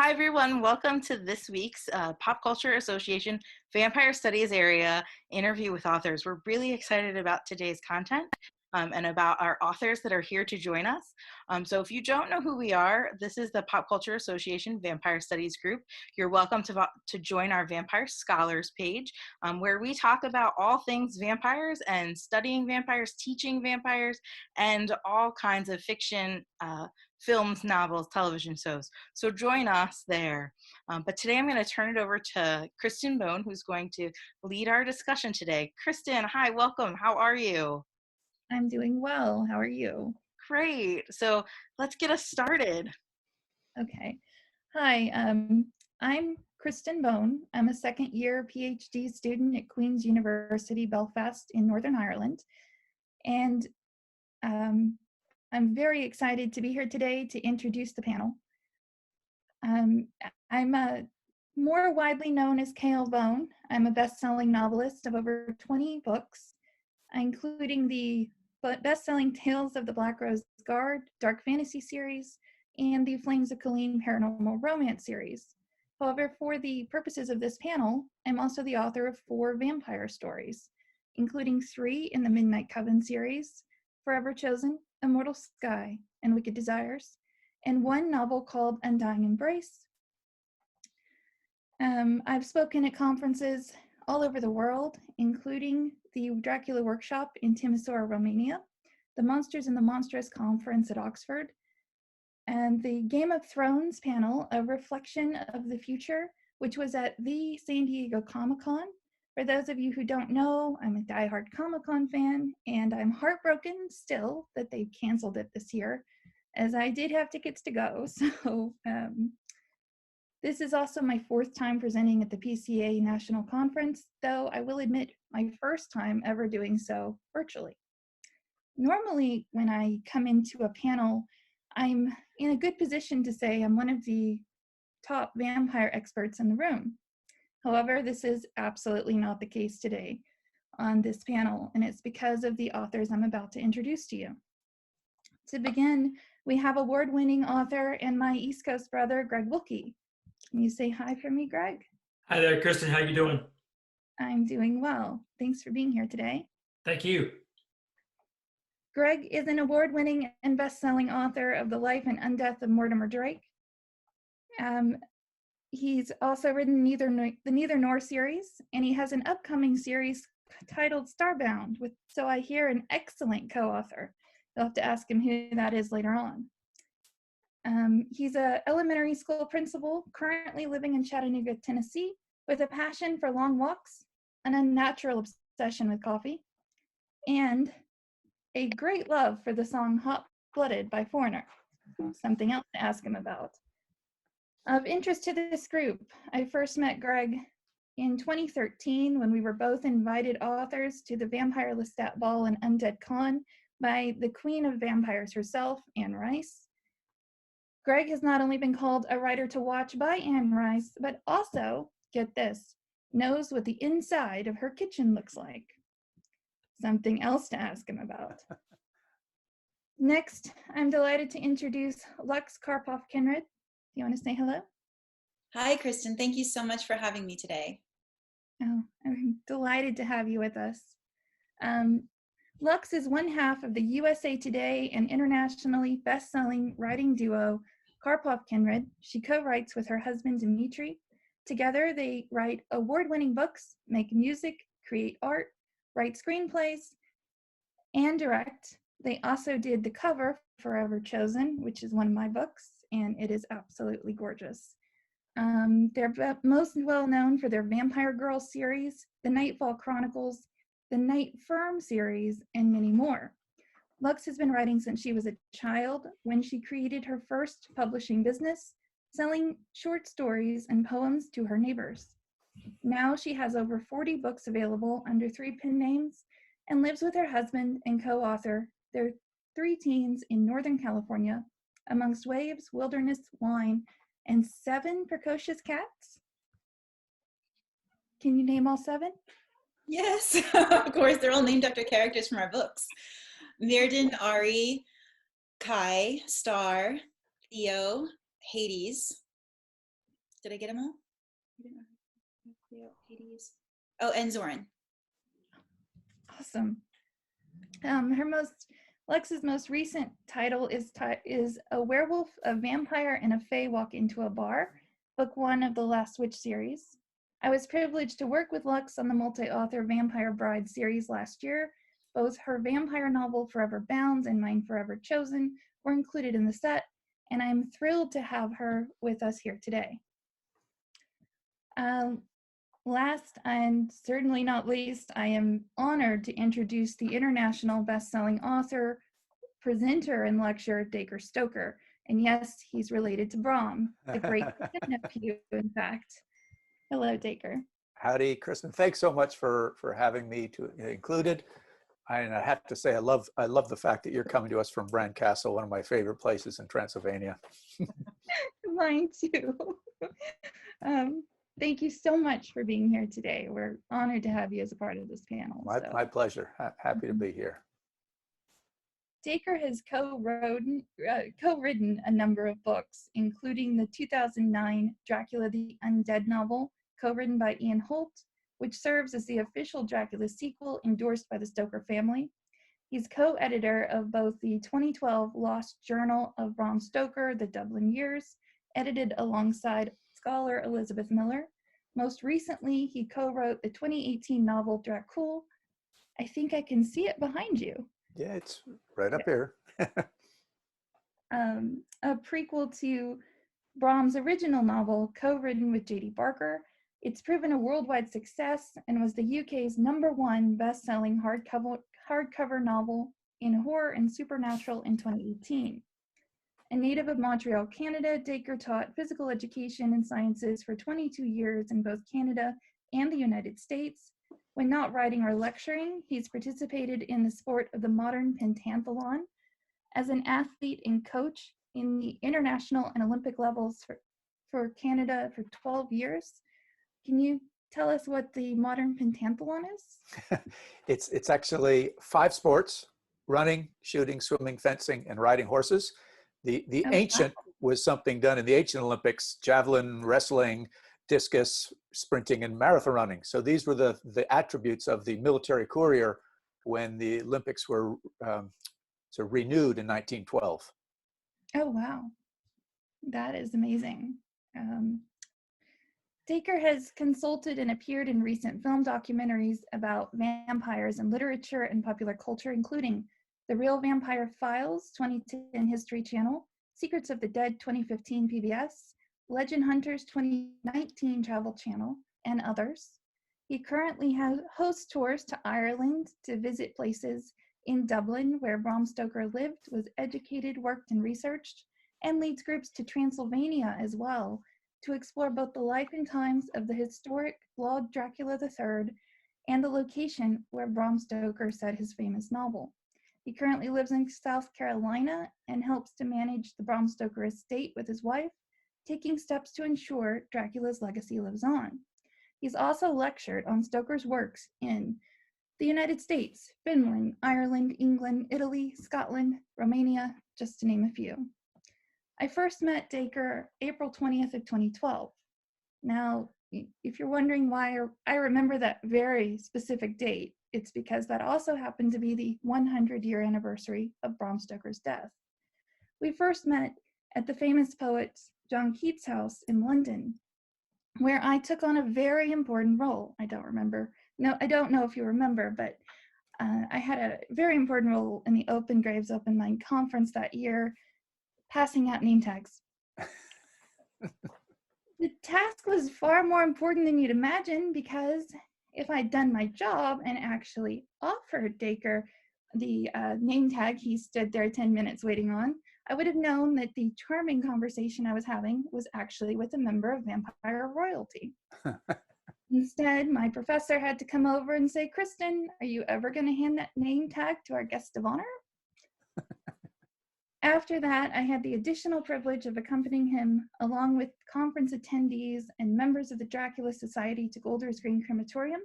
Hi, everyone. Welcome to this week's Pop Culture Association Vampire Studies Area interview with authors. We're really excited about today's content and about our authors that are here to join us. So if you don't know who we are, this is the Pop Culture Association Vampire Studies group. You're welcome to join our Vampire Scholars page, where we talk about all things vampires and studying vampires, teaching vampires, and all kinds of fiction, films, novels, television shows. So join us there. But today I'm going to turn it over to K.L Bone, who's going to lead our discussion today. Kristen, hi, welcome. How are you? I'm doing well. How are you? Great. So let's get us started. Okay. Hi, I'm K.L Bone. I'm a second year PhD student at Queen's University Belfast in Northern Ireland. And I'm very excited to be here today to introduce the panel. I'm more widely known as K.L Bone. I'm a best-selling novelist of over 20 books, including the best-selling Tales of the Black Rose Guard dark fantasy series and the Flames of Colleen paranormal romance series. However, for the purposes of this panel, I'm also the author of 4 vampire stories, including 3 in the Midnight Coven series, Forever Chosen, Immortal Sky, and Wicked Desires, and 1 novel called Undying Embrace. I've spoken at conferences all over the world, including the Dracula Workshop in Timisoara, Romania, the Monsters and the Monstrous Conference at Oxford, and the Game of Thrones panel, A Reflection of the Future, which was at the San Diego Comic-Con. For those of you who don't know, I'm a diehard Comic-Con fan, and I'm heartbroken still that they've canceled it this year, as I did have tickets to go. So this is also my 4th time presenting at the PCA National Conference, though I will admit my first time ever doing so virtually. Normally, when I come into a panel, I'm in a good position to say I'm one of the top vampire experts in the room. However, this is absolutely not the case today on this panel, and it's because of the authors I'm about to introduce to you. To begin, we have award-winning author and my East Coast brother, Greg Wilkey. Can you say hi for me, Greg? Hi there, Kristen. How you doing? I'm doing well. Thanks for being here today. Thank you. Greg is an award-winning and best-selling author of The Life and Undeath of Mortimer Drake. He's also written the Neither Nor series, and he has an upcoming series titled Starbound, with, so I hear, an excellent co-author. You'll have to ask him who that is later on. He's an elementary school principal currently living in Chattanooga, Tennessee, with a passion for long walks, an unnatural obsession with coffee, and a great love for the song Hot Blooded by Foreigner. Something else to ask him about. Of interest to this group, I first met Greg in 2013 when we were both invited authors to the Vampire Lestat Ball and Undead Con by the Queen of Vampires herself, Anne Rice. Greg has not only been called a writer to watch by Anne Rice, but also, get this, knows what the inside of her kitchen looks like. Something else to ask him about. Next, I'm delighted to introduce Lux Karpov-Kinrade. Do you want to say hello? Hi, Kristen. Thank you so much for having me today. Oh, I'm delighted to have you with us. Lux is one half of the USA Today and internationally best-selling writing duo Karpov-Kinrade. She co-writes with her husband, Dimitri. Together, they write award-winning books, make music, create art, write screenplays, and direct. They also did the cover for Forever Chosen, which is one of my books, and it is absolutely gorgeous. They're most well known for their Vampire Girls series, the Nightfall Chronicles, the Night Firm series, and many more. Lux has been writing since she was a child, when she created her first publishing business, selling short stories and poems to her neighbors. Now she has over 40 books available under 3 pen names and lives with her husband and co-author, their 3 teens in Northern California, amongst waves, wilderness, wine, and 7 precocious cats. Can you name all 7? Yes, of course. They're all named after characters from our books. Mirden, Ari, Kai, Star, Theo, Hades, Did I get them all? Hades. Oh, and Zoran. Awesome. Lux's most recent title is A Werewolf, a Vampire, and a Fae Walk into a Bar, book 1 of the Last Witch series. I was privileged to work with Lux on the multi-author Vampire Bride series last year. Both her vampire novel Forever Bound and mine Forever Chosen were included in the set, and I'm thrilled to have her with us here today. Last and certainly not least, I am honored to introduce the international best-selling author, presenter, and lecturer, Dacre Stoker. And yes, he's related to Brom, the great nephew, in fact. Hello, Dacre. Howdy, Kristen. Thanks so much for having me included. And I have to say, I love the fact that you're coming to us from Brancaster, one of my favorite places in Transylvania. Mine too. Thank you so much for being here today. We're honored to have you as a part of this panel. My pleasure. Happy to be here. Dacre has co-written a number of books, including the 2009 Dracula the Undead novel, co-written by Ian Holt, which serves as the official Dracula sequel endorsed by the Stoker family. He's co-editor of both the 2012 Lost Journal of Bram Stoker, The Dublin Years, edited alongside scholar Elizabeth Miller. Most recently, he co-wrote the 2018 novel Dracula. I think I can see it behind you. Yeah, it's right up here. A prequel to Brom's original novel, co-written with J.D. Barker. It's proven a worldwide success and was the UK's #1 best-selling hardcover novel in horror and supernatural in 2018. A native of Montreal, Canada, Dacre taught physical education and sciences for 22 years in both Canada and the United States. When not writing or lecturing, he's participated in the sport of the modern pentathlon. As an athlete and coach in the international and Olympic levels for Canada for 12 years. Can you tell us what the modern pentathlon is? It's actually 5 sports: running, shooting, swimming, fencing, and riding horses. The ancient was something done in the ancient Olympics: javelin, wrestling, discus, sprinting, and marathon running. So these were the attributes of the military courier when the Olympics were renewed in 1912. Oh, wow. That is amazing. Dacre has consulted and appeared in recent film documentaries about vampires in literature and popular culture, including The Real Vampire Files, 2010 History Channel, Secrets of the Dead, 2015 PBS, Legend Hunters, 2019 Travel Channel, and others. He currently hosts tours to Ireland to visit places in Dublin, where Bram Stoker lived, was educated, worked, and researched, and leads groups to Transylvania as well, to explore both the life and times of the historic Lord Dracula III and the location where Bram Stoker set his famous novel. He currently lives in South Carolina and helps to manage the Bram Stoker estate with his wife, taking steps to ensure Dracula's legacy lives on. He's also lectured on Stoker's works in the United States, Finland, Ireland, England, Italy, Scotland, Romania, just to name a few. I first met Dacre April 20th of 2012. Now, if you're wondering why I remember that very specific date, it's because that also happened to be the 100-year anniversary of Bram Stoker's death. We first met at the famous poet John Keats' house in London, where I took on a very important role. I don't know if you remember, but I had a very important role in the Open Graves, Open Mind conference that year, passing out name tags. The task was far more important than you'd imagine, because if I'd done my job and actually offered Dacre the name tag he stood there 10 minutes waiting on, I would have known that the charming conversation I was having was actually with a member of vampire royalty. Instead, my professor had to come over and say, "Kristen, are you ever going to hand that name tag to our guest of honor?" After that, I had the additional privilege of accompanying him, along with conference attendees and members of the Dracula Society, to Golders Green Crematorium.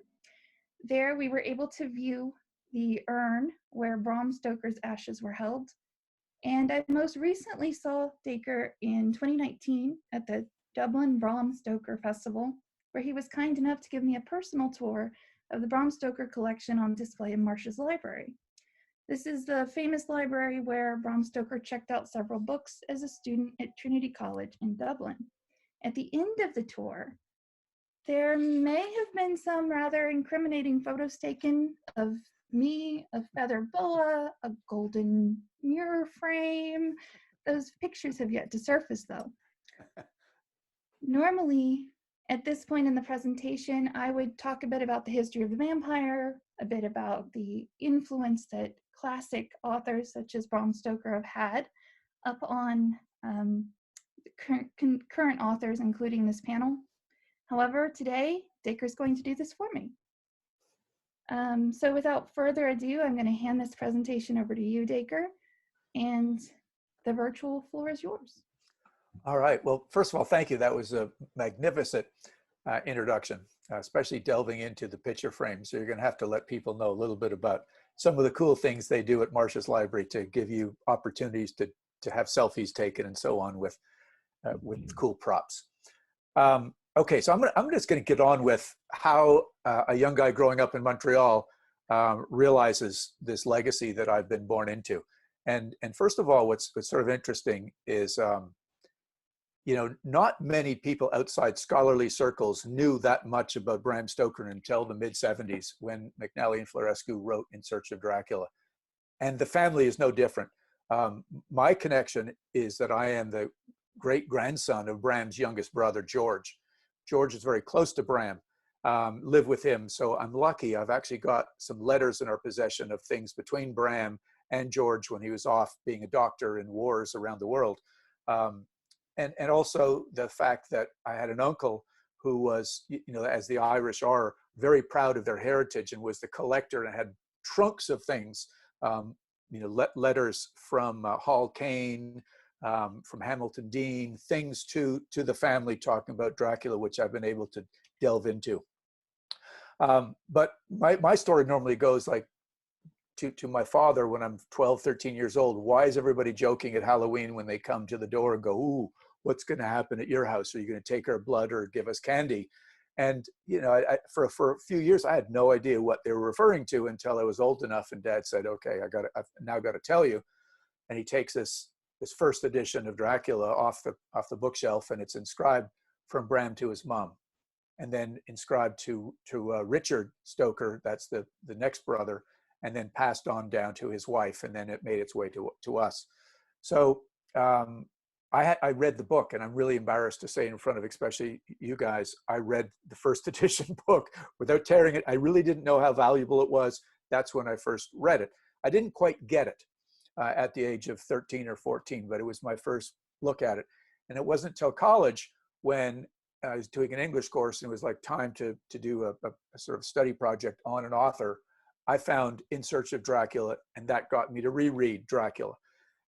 There, we were able to view the urn where Bram Stoker's ashes were held. And I most recently saw Dacre in 2019 at the Dublin Bram Stoker Festival, where he was kind enough to give me a personal tour of the Bram Stoker collection on display in Marsh's library. This is the famous library where Bram Stoker checked out several books as a student at Trinity College in Dublin. At the end of the tour, there may have been some rather incriminating photos taken of me, a feather boa, a golden mirror frame. Those pictures have yet to surface, though. Normally, at this point in the presentation, I would talk a bit about the history of the vampire, a bit about the influence that classic authors such as Bram Stoker have had up on current authors, including this panel. However, today, Dacre's going to do this for me. So without further ado, I'm going to hand this presentation over to you, Dacre, and the virtual floor is yours. All right. Well, first of all, thank you. That was a magnificent introduction, especially delving into the picture frame. So you're going to have to let people know a little bit about some of the cool things they do at Marsh's Library to give you opportunities to have selfies taken and so on with cool props. Okay, so I'm just going to get on with how a young guy growing up in Montreal realizes this legacy that I've been born into. And first of all, what's sort of interesting is, you know, not many people outside scholarly circles knew that much about Bram Stoker until the mid-70s when McNally and Florescu wrote In Search of Dracula. And the family is no different. My connection is that I am the great-grandson of Bram's youngest brother, George. George is very close to Bram, live with him. So I'm lucky. I've actually got some letters in our possession of things between Bram and George when he was off being a doctor in wars around the world. And also the fact that I had an uncle who was, you know, as the Irish are, very proud of their heritage and was the collector and had trunks of things, you know, letters from Hall Caine, from Hamilton Dean, things to the family talking about Dracula, which I've been able to delve into. But my story normally goes like to my father when I'm 12, 13 years old. Why is everybody joking at Halloween when they come to the door and go, ooh, what's going to happen at your house? Are you going to take our blood or give us candy? And, you know, for a few years, I had no idea what they were referring to until I was old enough. And Dad said, okay, I've now got to tell you. And he takes this first edition of Dracula off the bookshelf, and it's inscribed from Bram to his mom, and then inscribed to Richard Stoker, that's the next brother, and then passed on down to his wife, and then it made its way to us. So I read the book, and I'm really embarrassed to say in front of especially you guys, I read the first edition book without tearing it. I really didn't know how valuable it was. That's when I first read it. I didn't quite get it at the age of 13 or 14, but it was my first look at it. And it wasn't until college when I was doing an English course and it was like time to do a sort of study project on an author, I found In Search of Dracula, and that got me to reread Dracula.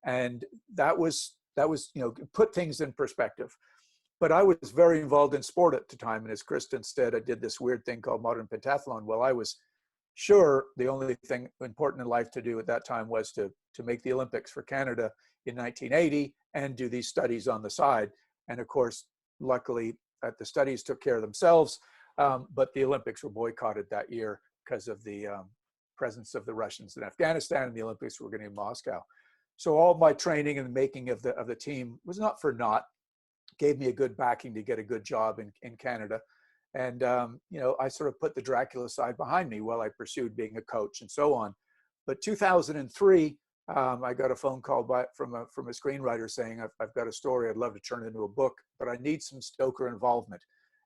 And that was, you know, put things in perspective. But I was very involved in sport at the time. And as Kristen said, I did this weird thing called modern pentathlon. Well, I was sure the only thing important in life to do at that time was to make the Olympics for Canada in 1980 and do these studies on the side. And of course, luckily, the studies took care of themselves, but the Olympics were boycotted that year because of the presence of the Russians in Afghanistan, and the Olympics were going to be in Moscow. So all my training and the making of the team was not for naught, gave me a good backing to get a good job in Canada. And, you know, I sort of put the Dracula side behind me while I pursued being a coach and so on. But 2003, I got a phone call from a screenwriter saying, I've got a story, I'd love to turn it into a book, but I need some Stoker involvement.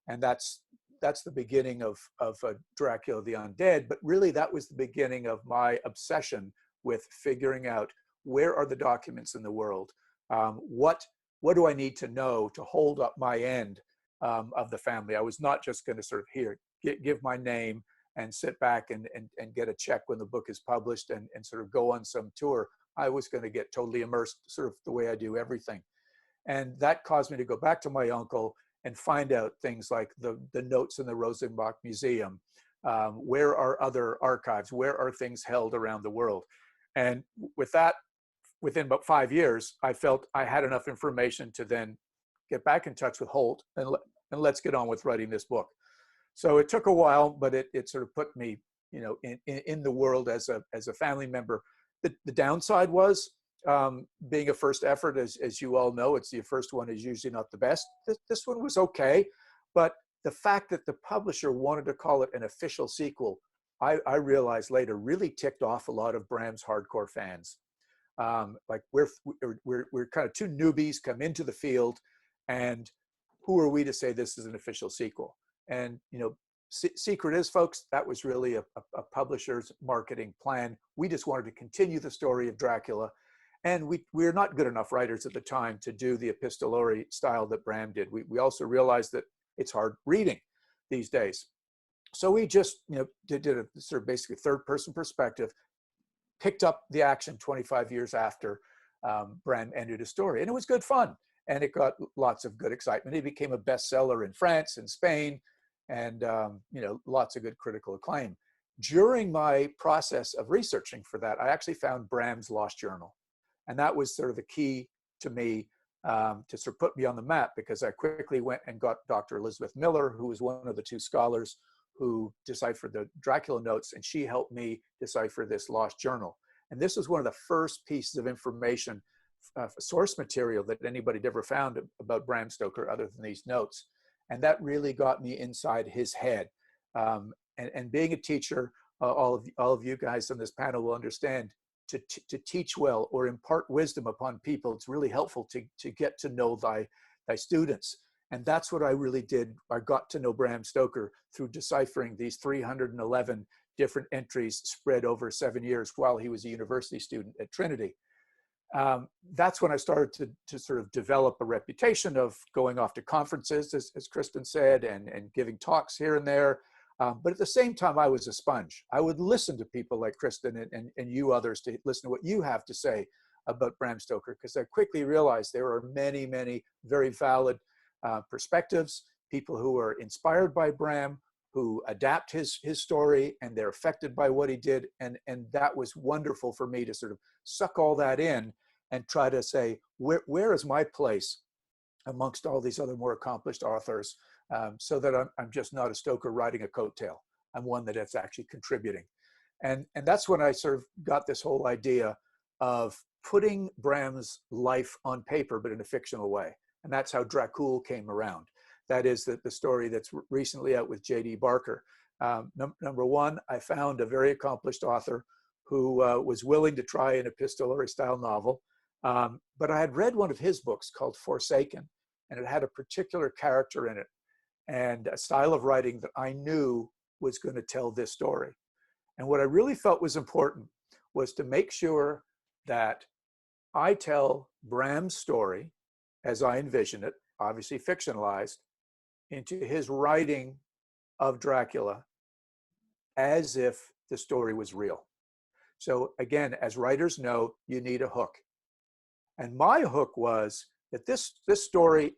And that's the beginning of Dracula the Undead. But really, that was the beginning of my obsession with figuring out where are the documents in the world? What do I need to know to hold up my end of the family? I was not just going to sort of give my name and sit back and get a check when the book is published and sort of go on some tour. I was going to get totally immersed, sort of the way I do everything. And that caused me to go back to my uncle and find out things like the notes in the Rosenbach Museum. Where are other archives? Where are things held around the world? And with that, within about 5 years, I felt I had enough information to then get back in touch with Holt and let's get on with writing this book. So it took a while, but it sort of put me, you know, in the world as a family member. The downside was being a first effort, as you all know, the first one is usually not the best. This one was okay, but the fact that the publisher wanted to call it an official sequel, I realized later, really ticked off a lot of Bram's hardcore fans. Like we're kind of two newbies come into the field, and who are we to say this is an official sequel? And you know, secret is, folks, that was really a publisher's marketing plan. We just wanted to continue the story of Dracula, and we're not good enough writers at the time to do the epistolary style that Bram did. We also realized that it's hard reading these days. So we just, you know, did a sort of basically third-person perspective, picked up the action 25 years after Bram ended his story. And it was good fun. And it got lots of good excitement. It became a bestseller in France and Spain, and you know, lots of good critical acclaim. During my process of researching for that, I actually found Bram's Lost Journal. And that was sort of the key to me to sort of put me on the map, because I quickly went and got Dr. Elizabeth Miller, who was one of the two scholars who deciphered the Dracula notes, and she helped me decipher this Lost Journal. And this was one of the first pieces of information, source material, that anybody had ever found about Bram Stoker other than these notes. And that really got me inside his head. And being a teacher, all of you guys on this panel will understand, to teach well or impart wisdom upon people, it's really helpful to get to know thy students. And that's what I really did. I got to know Bram Stoker through deciphering these 311 different entries spread over 7 years while he was a university student at Trinity. That's when I started to sort of develop a reputation of going off to conferences, as Kristen said, and giving talks here and there. But at the same time, I was a sponge. I would listen to people like Kristen and you others to listen to what you have to say about Bram Stoker, because I quickly realized there are many, many very valid perspectives, people who are inspired by Bram, who adapt his story, and they're affected by what he did. And that was wonderful for me to sort of suck all that in and try to say, where is my place amongst all these other more accomplished authors, so that I'm just not a Stoker riding a coattail. I'm one that is actually contributing. And that's when I sort of got this whole idea of putting Bram's life on paper, but in a fictional way. And that's how Dracula came around. That is the story that's recently out with J.D. Barker. Number one, I found a very accomplished author who was willing to try an epistolary style novel. But I had read one of his books called Forsaken, and it had a particular character in it and a style of writing that I knew was going to tell this story. And what I really felt was important was to make sure that I tell Bram's story as I envision it, obviously fictionalized, into his writing of Dracula as if the story was real. So again, as writers know, you need a hook. And my hook was that this story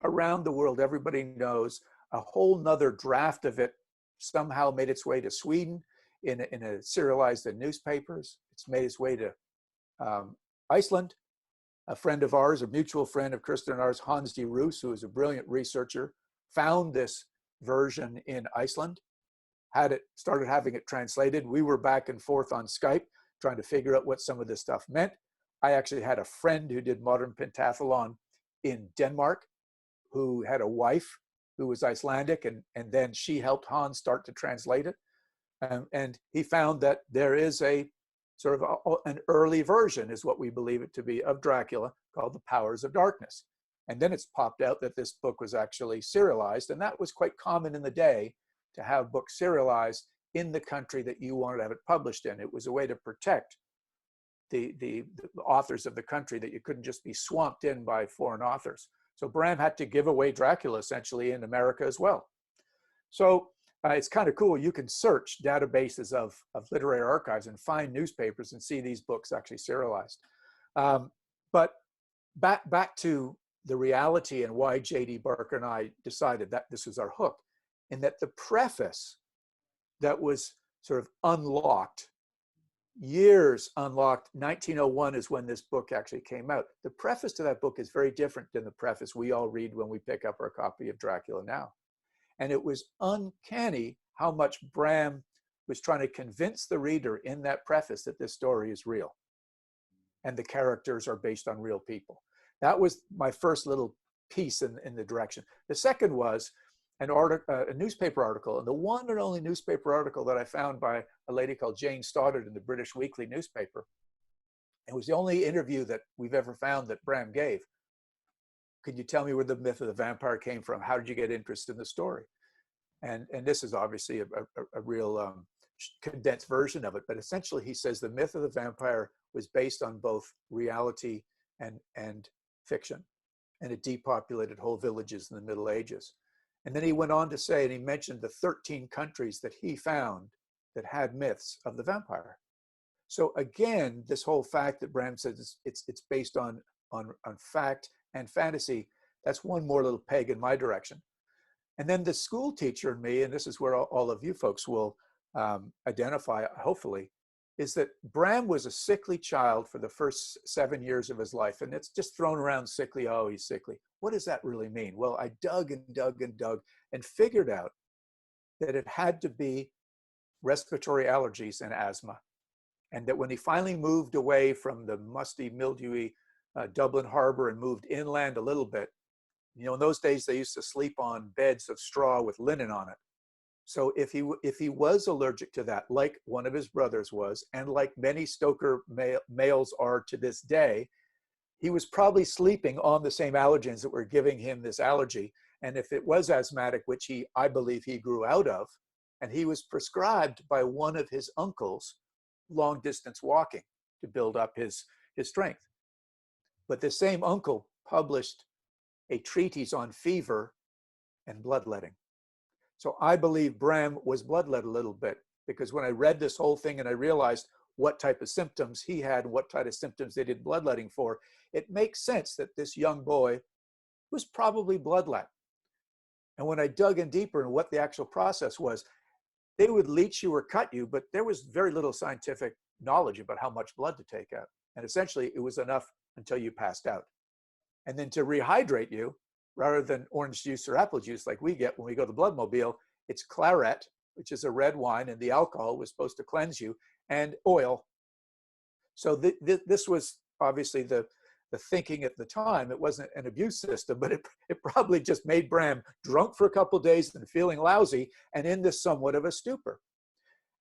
around the world, everybody knows, a whole nother draft of it somehow made its way to Sweden in a serialized in newspapers. It's made its way to Iceland. A friend of ours, a mutual friend of Kristen and ours, Hans de Roos, who is a brilliant researcher, found this version in Iceland, started having it translated. We were back and forth on Skype trying to figure out what some of this stuff meant. I actually had a friend who did modern pentathlon in Denmark, who had a wife who was Icelandic, and then she helped Hans start to translate it. And he found that there is a sort of an early version, is what we believe it to be, of Dracula called The Powers of Darkness. And then it's popped out that this book was actually serialized, and that was quite common in the day to have books serialized in the country that you wanted to have it published in. It was a way to protect the authors of the country, that you couldn't just be swamped in by foreign authors. So Bram had to give away Dracula essentially in America as well. So it's kind of cool. You can search databases of literary archives and find newspapers and see these books actually serialized. But back to the reality and why J.D. Barker and I decided that this was our hook, in that the preface that was sort of unlocked years unlocked. 1901 is when this book actually came out. The preface to that book is very different than the preface we all read when we pick up our copy of Dracula now. And it was uncanny how much Bram was trying to convince the reader in that preface that this story is real and the characters are based on real people. That was my first little piece in the direction. The second was a newspaper article, and the one and only newspaper article that I found by a lady called Jane Stoddard in the British Weekly newspaper. It was the only interview that we've ever found that Bram gave. Could you tell me where the myth of the vampire came from? How did you get interested in the story? And this is obviously a real condensed version of it, but essentially he says the myth of the vampire was based on both reality and fiction, and it depopulated whole villages in the Middle Ages. And then he went on to say, and he mentioned the 13 countries that he found that had myths of the vampire. So again, this whole fact that Bram says it's based on fact and fantasy, that's one more little peg in my direction. And then the school teacher in me, and this is where all of you folks will identify, hopefully, is that Bram was a sickly child for the first 7 years of his life. And it's just thrown around sickly, oh, he's sickly. What does that really mean? Well, I dug and dug and dug and figured out that it had to be respiratory allergies and asthma. And that when he finally moved away from the musty, mildewy Dublin Harbor and moved inland a little bit, you know, in those days, they used to sleep on beds of straw with linen on it. So if he was allergic to that, like one of his brothers was, and like many Stoker males are to this day, he was probably sleeping on the same allergens that were giving him this allergy. And if it was asthmatic, which I believe he grew out of, and he was prescribed by one of his uncles long distance walking to build up his strength. But the same uncle published a treatise on fever and bloodletting. So I believe Bram was bloodlet a little bit, because when I read this whole thing and I realized what type of symptoms he had, what type of symptoms they did bloodletting for, it makes sense that this young boy was probably bloodlet. And when I dug in deeper into what the actual process was, they would leech you or cut you, but there was very little scientific knowledge about how much blood to take out. And essentially it was enough until you passed out. And then to rehydrate you, rather than orange juice or apple juice like we get when we go to the Bloodmobile, it's claret, which is a red wine, and the alcohol was supposed to cleanse you, and oil. So this was obviously the thinking at the time. It wasn't an abuse system, but it probably just made Bram drunk for a couple of days and feeling lousy and in this somewhat of a stupor.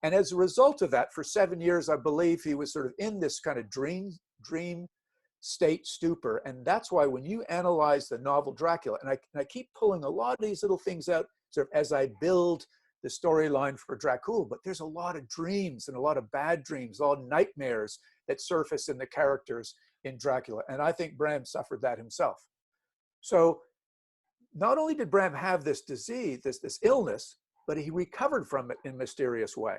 And as a result of that, for 7 years, I believe he was sort of in this kind of dream state stupor. And that's why when you analyze the novel Dracula, and I keep pulling a lot of these little things out sort of as I build the storyline for Dracula, but there's a lot of dreams and a lot of bad dreams, all nightmares that surface in the characters in Dracula. And I think Bram suffered that himself. So not only did Bram have this disease, this illness, but he recovered from it in a mysterious way.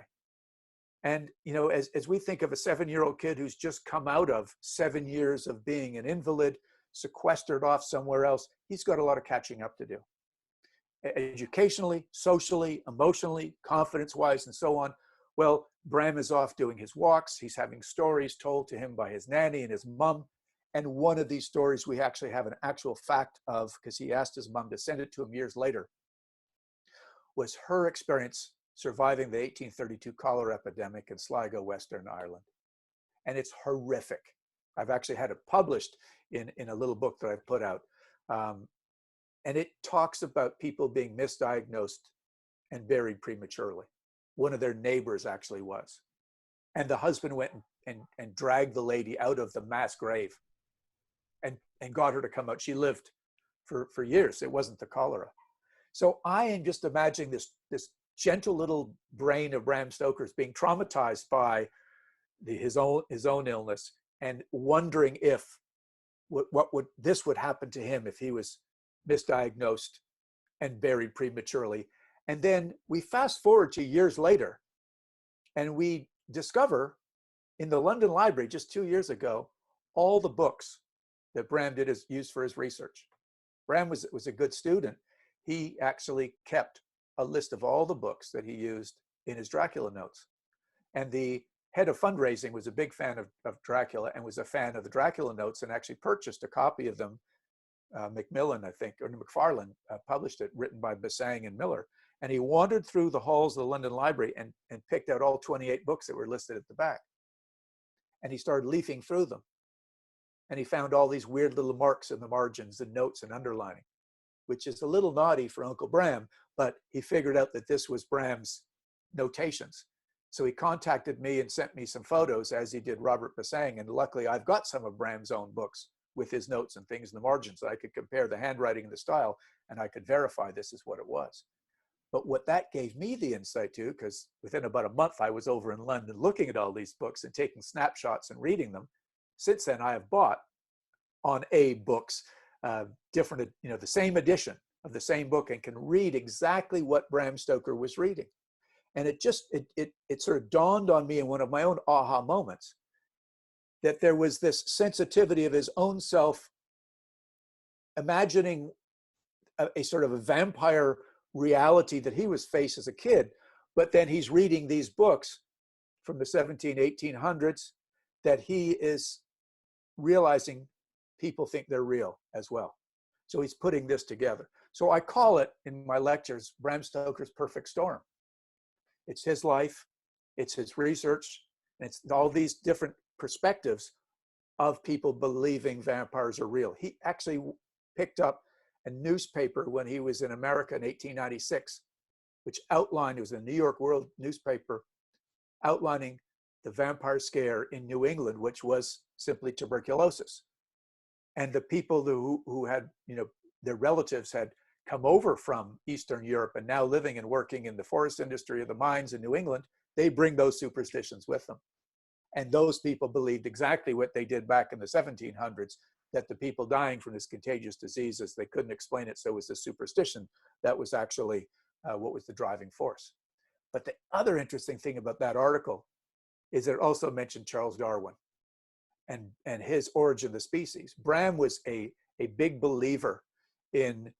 And, you know, as we think of a 7-year-old kid who's just come out of 7 years of being an invalid, sequestered off somewhere else, he's got a lot of catching up to do. Educationally, socially, emotionally, confidence-wise, and so on. Well, Bram is off doing his walks. He's having stories told to him by his nanny and his mum. And one of these stories we actually have an actual fact of, because he asked his mum to send it to him years later, was her experience surviving the 1832 cholera epidemic in Sligo, Western Ireland. And it's horrific. I've actually had it published in a little book that I've put out. And it talks about people being misdiagnosed and buried prematurely. One of their neighbors actually was. And the husband went and dragged the lady out of the mass grave and got her to come out. She lived for years. It wasn't the cholera. So I am just imagining this gentle little brain of Bram Stoker's being traumatized by his own illness and wondering if what would happen to him if he was misdiagnosed and buried prematurely. And then we fast forward to years later, and we discover in the London Library just 2 years ago all the books that Bram used for his research. Bram was a good student. He actually kept a list of all the books that he used in his Dracula notes. And the head of fundraising, was a big fan of Dracula and was a fan of the Dracula notes, and actually purchased a copy of them. Macmillan, I think, or Macfarlane published it, written by Bassang and Miller. And he wandered through the halls of the London Library and picked out all 28 books that were listed at the back. And he started leafing through them. And he found all these weird little marks in the margins and notes and underlining, which is a little naughty for Uncle Bram, but he figured out that this was Bram's notations. So he contacted me and sent me some photos, as he did Robert Bassang. And luckily, I've got some of Bram's own books with his notes and things in the margins. So I could compare the handwriting and the style, and I could verify this is what it was. But what that gave me the insight to, because within about a month, I was over in London looking at all these books and taking snapshots and reading them. Since then, I have bought on books, different, the same edition of the same book, and can read exactly what Bram Stoker was reading. And it sort of dawned on me in one of my own aha moments that there was this sensitivity of his own self imagining a sort of a vampire reality that he was faced as a kid, but then he's reading these books from the 1800s that he is realizing people think they're real as well. So he's putting this together. So I call it in my lectures Bram Stoker's perfect storm. It's his life, it's his research, and it's all these different perspectives of people believing vampires are real. He actually picked up a newspaper when he was in America in 1896, which outlined, it was a New York World newspaper, outlining the vampire scare in New England, which was simply tuberculosis. And the people who had, their relatives had come over from Eastern Europe and now living and working in the forest industry or the mines in New England, they bring those superstitions with them. And those people believed exactly what they did back in the 1700s, that the people dying from this contagious diseases, they couldn't explain it, so it was a superstition that was actually what was the driving force. But the other interesting thing about that article is that it also mentioned Charles Darwin and his Origin of the Species. Bram was a big believer in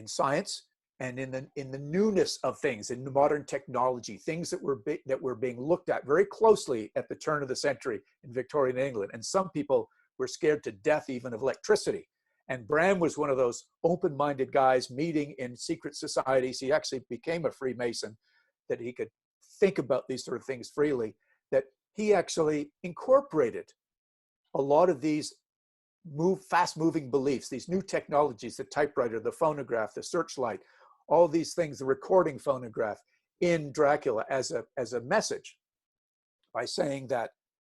science and in the newness of things, in modern technology, things that were being looked at very closely at the turn of the century in Victorian England. And some people were scared to death even of electricity. And Bram was one of those open-minded guys meeting in secret societies. He actually became a Freemason, that he could think about these sort of things freely, that he actually incorporated a lot of these fast-moving beliefs, these new technologies, the typewriter, the phonograph, the searchlight, all these things, the recording phonograph, in Dracula as a message, by saying that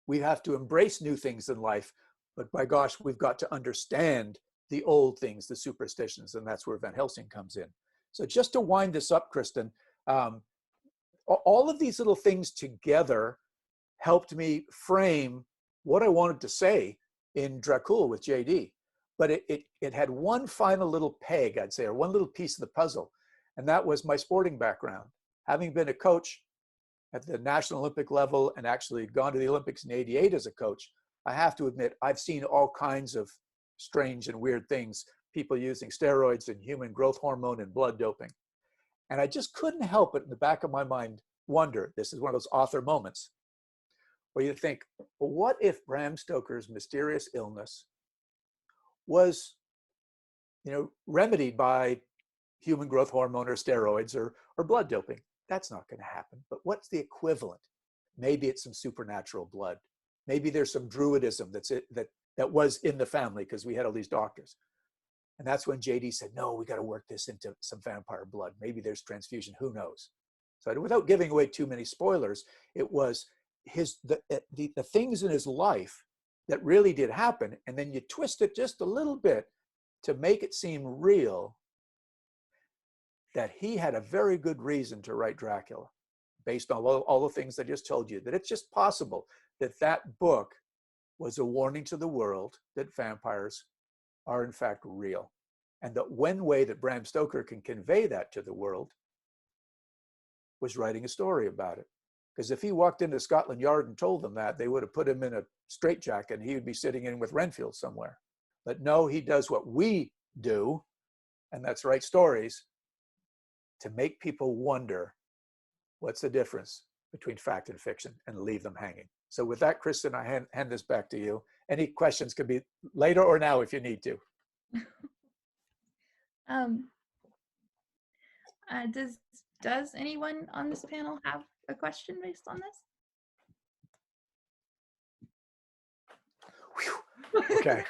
we have to embrace new things in life, but by gosh, we've got to understand the old things, the superstitions, and that's where Van Helsing comes in. So just to wind this up, Kristen, all of these little things together helped me frame what I wanted to say in Dracula with JD. But it had one final little peg, I'd say, or one little piece of the puzzle, and that was my sporting background. Having been a coach at the National Olympic level and actually gone to the Olympics in '88 as a coach, I have to admit, I've seen all kinds of strange and weird things, people using steroids and human growth hormone and blood doping. And I just couldn't help but in the back of my mind wonder, this is one of those author moments, where you think, well, what if Bram Stoker's mysterious illness was, remedied by human growth hormone or steroids or blood doping? That's not going to happen. But what's the equivalent? Maybe it's some supernatural blood. Maybe there's some druidism that was in the family because we had all these doctors. And that's when JD said, no, we got to work this into some vampire blood. Maybe there's transfusion, who knows? So without giving away too many spoilers, it was the things in his life that really did happen. And then you twist it just a little bit to make it seem real, that he had a very good reason to write Dracula based on all the things I just told you, that it's just possible that book was a warning to the world that vampires are in fact real. And that one way that Bram Stoker can convey that to the world was writing a story about it. Because if he walked into Scotland Yard and told them that, they would have put him in a straitjacket and he would be sitting in with Renfield somewhere. But no, he does what we do, and that's write stories to make people wonder what's the difference between fact and fiction and leave them hanging. So with that, Kristen, I hand this back to you. Any questions could be later or now if you need to. Um, does anyone on this panel have a question based on this? Whew. Okay.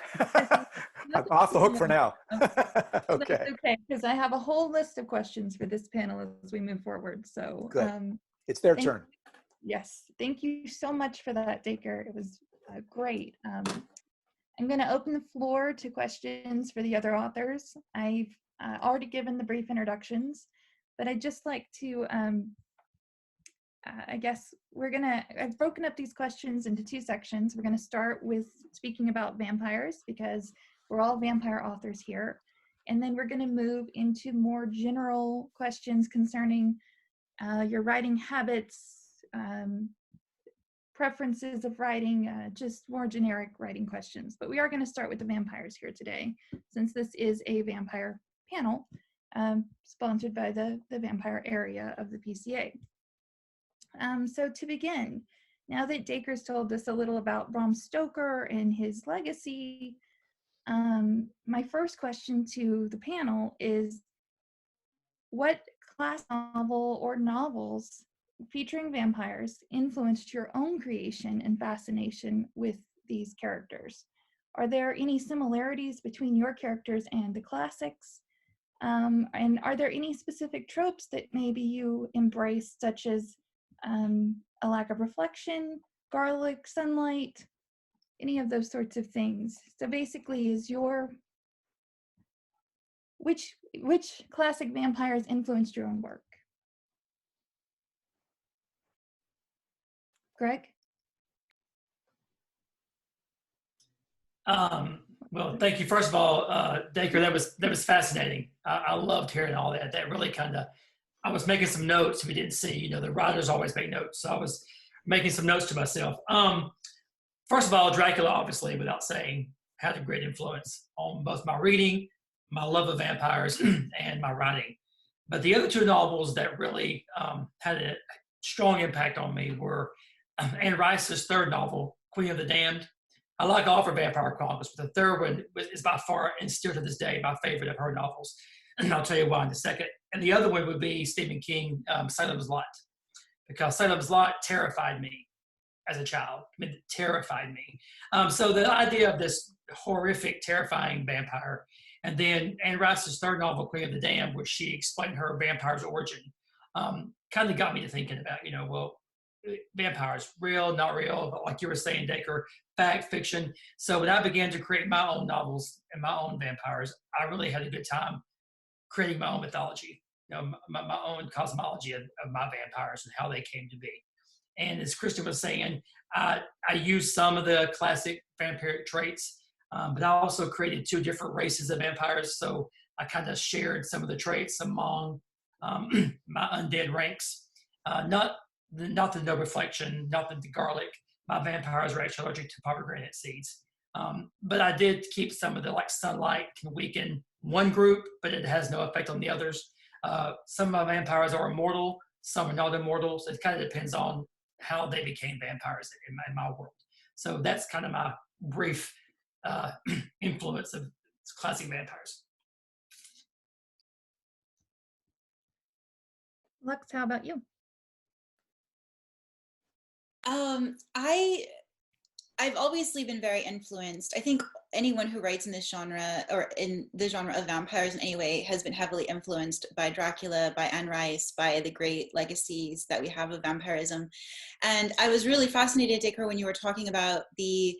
I'm off the hook for now. Okay. That's okay, because I have a whole list of questions for this panel as we move forward. So Good. It's their turn. Yes, thank you so much for that, Dacre. It was great. I'm going to open the floor to questions for the other authors. I've already given the brief introductions, but I'd just like to, I guess I've broken up these questions into two sections. We're going to start with speaking about vampires because we're all vampire authors here. And then we're going to move into more general questions concerning your writing habits, preferences of writing, just more generic writing questions. But we are going to start with the vampires here today, since this is a vampire panel sponsored by the vampire area of the PCA. So to begin, now that Dacre's told us a little about Bram Stoker and his legacy, my first question to the panel is, what class novel or novels featuring vampires influenced your own creation and fascination with these characters? Are there any similarities between your characters and the classics? And are there any specific tropes that maybe you embrace, such as a lack of reflection, garlic, sunlight, any of those sorts of things? So basically, which classic vampires influenced your own work? Greg? Well, thank you. First of all, Dacre, that was fascinating. I loved hearing all that. That really I was making some notes we didn't see. You know, the writers always make notes. So I was making some notes to myself. First of all, Dracula, obviously, without saying, had a great influence on both my reading, my love of vampires, and my writing. But the other two novels that really had a strong impact on me were Anne Rice's third novel, Queen of the Damned. I like all of her vampire chronicles, but the third one is by far, and still to this day, my favorite of her novels. And I'll tell you why in a second. And the other one would be Stephen King, Salem's Lot, because Salem's Lot terrified me as a child. I mean, it terrified me. So the idea of this horrific, terrifying vampire, and then Anne Rice's third novel, Queen of the Damned, which she explained her vampire's origin, kind of got me to thinking about, well, vampires, real, not real, but like you were saying, Dacre, fact, fiction. So when I began to create my own novels and my own vampires, I really had a good time creating my own mythology, my own cosmology of my vampires and how they came to be. And as Kristen was saying, I used some of the classic vampiric traits, but I also created two different races of vampires. So I kind of shared some of the traits among my undead ranks. Not the no reflection, not the garlic. My vampires are actually allergic to pomegranate seeds. But I did keep some of the, like, sunlight can weaken one group, but it has no effect on the others. Some of my vampires are immortal, some are not immortal. So it kind of depends on how they became vampires in my world. So that's kind of my brief influence of classic vampires. Lux, how about you? I've obviously been very influenced. I think anyone who writes in this genre or in the genre of vampires in any way has been heavily influenced by Dracula, by Anne Rice, by the great legacies that we have of vampirism. And I was really fascinated, Dacre, when you were talking about the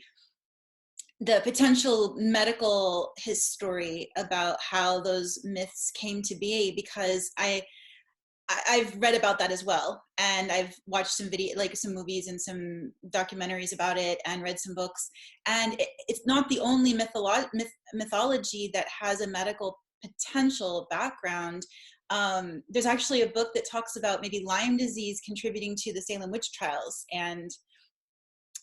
potential medical history about how those myths came to be, because I've read about that as well, and I've watched some some movies and some documentaries about it, and read some books. And it's not the only mythology that has a medical potential background. There's actually a book that talks about maybe Lyme disease contributing to the Salem witch trials, and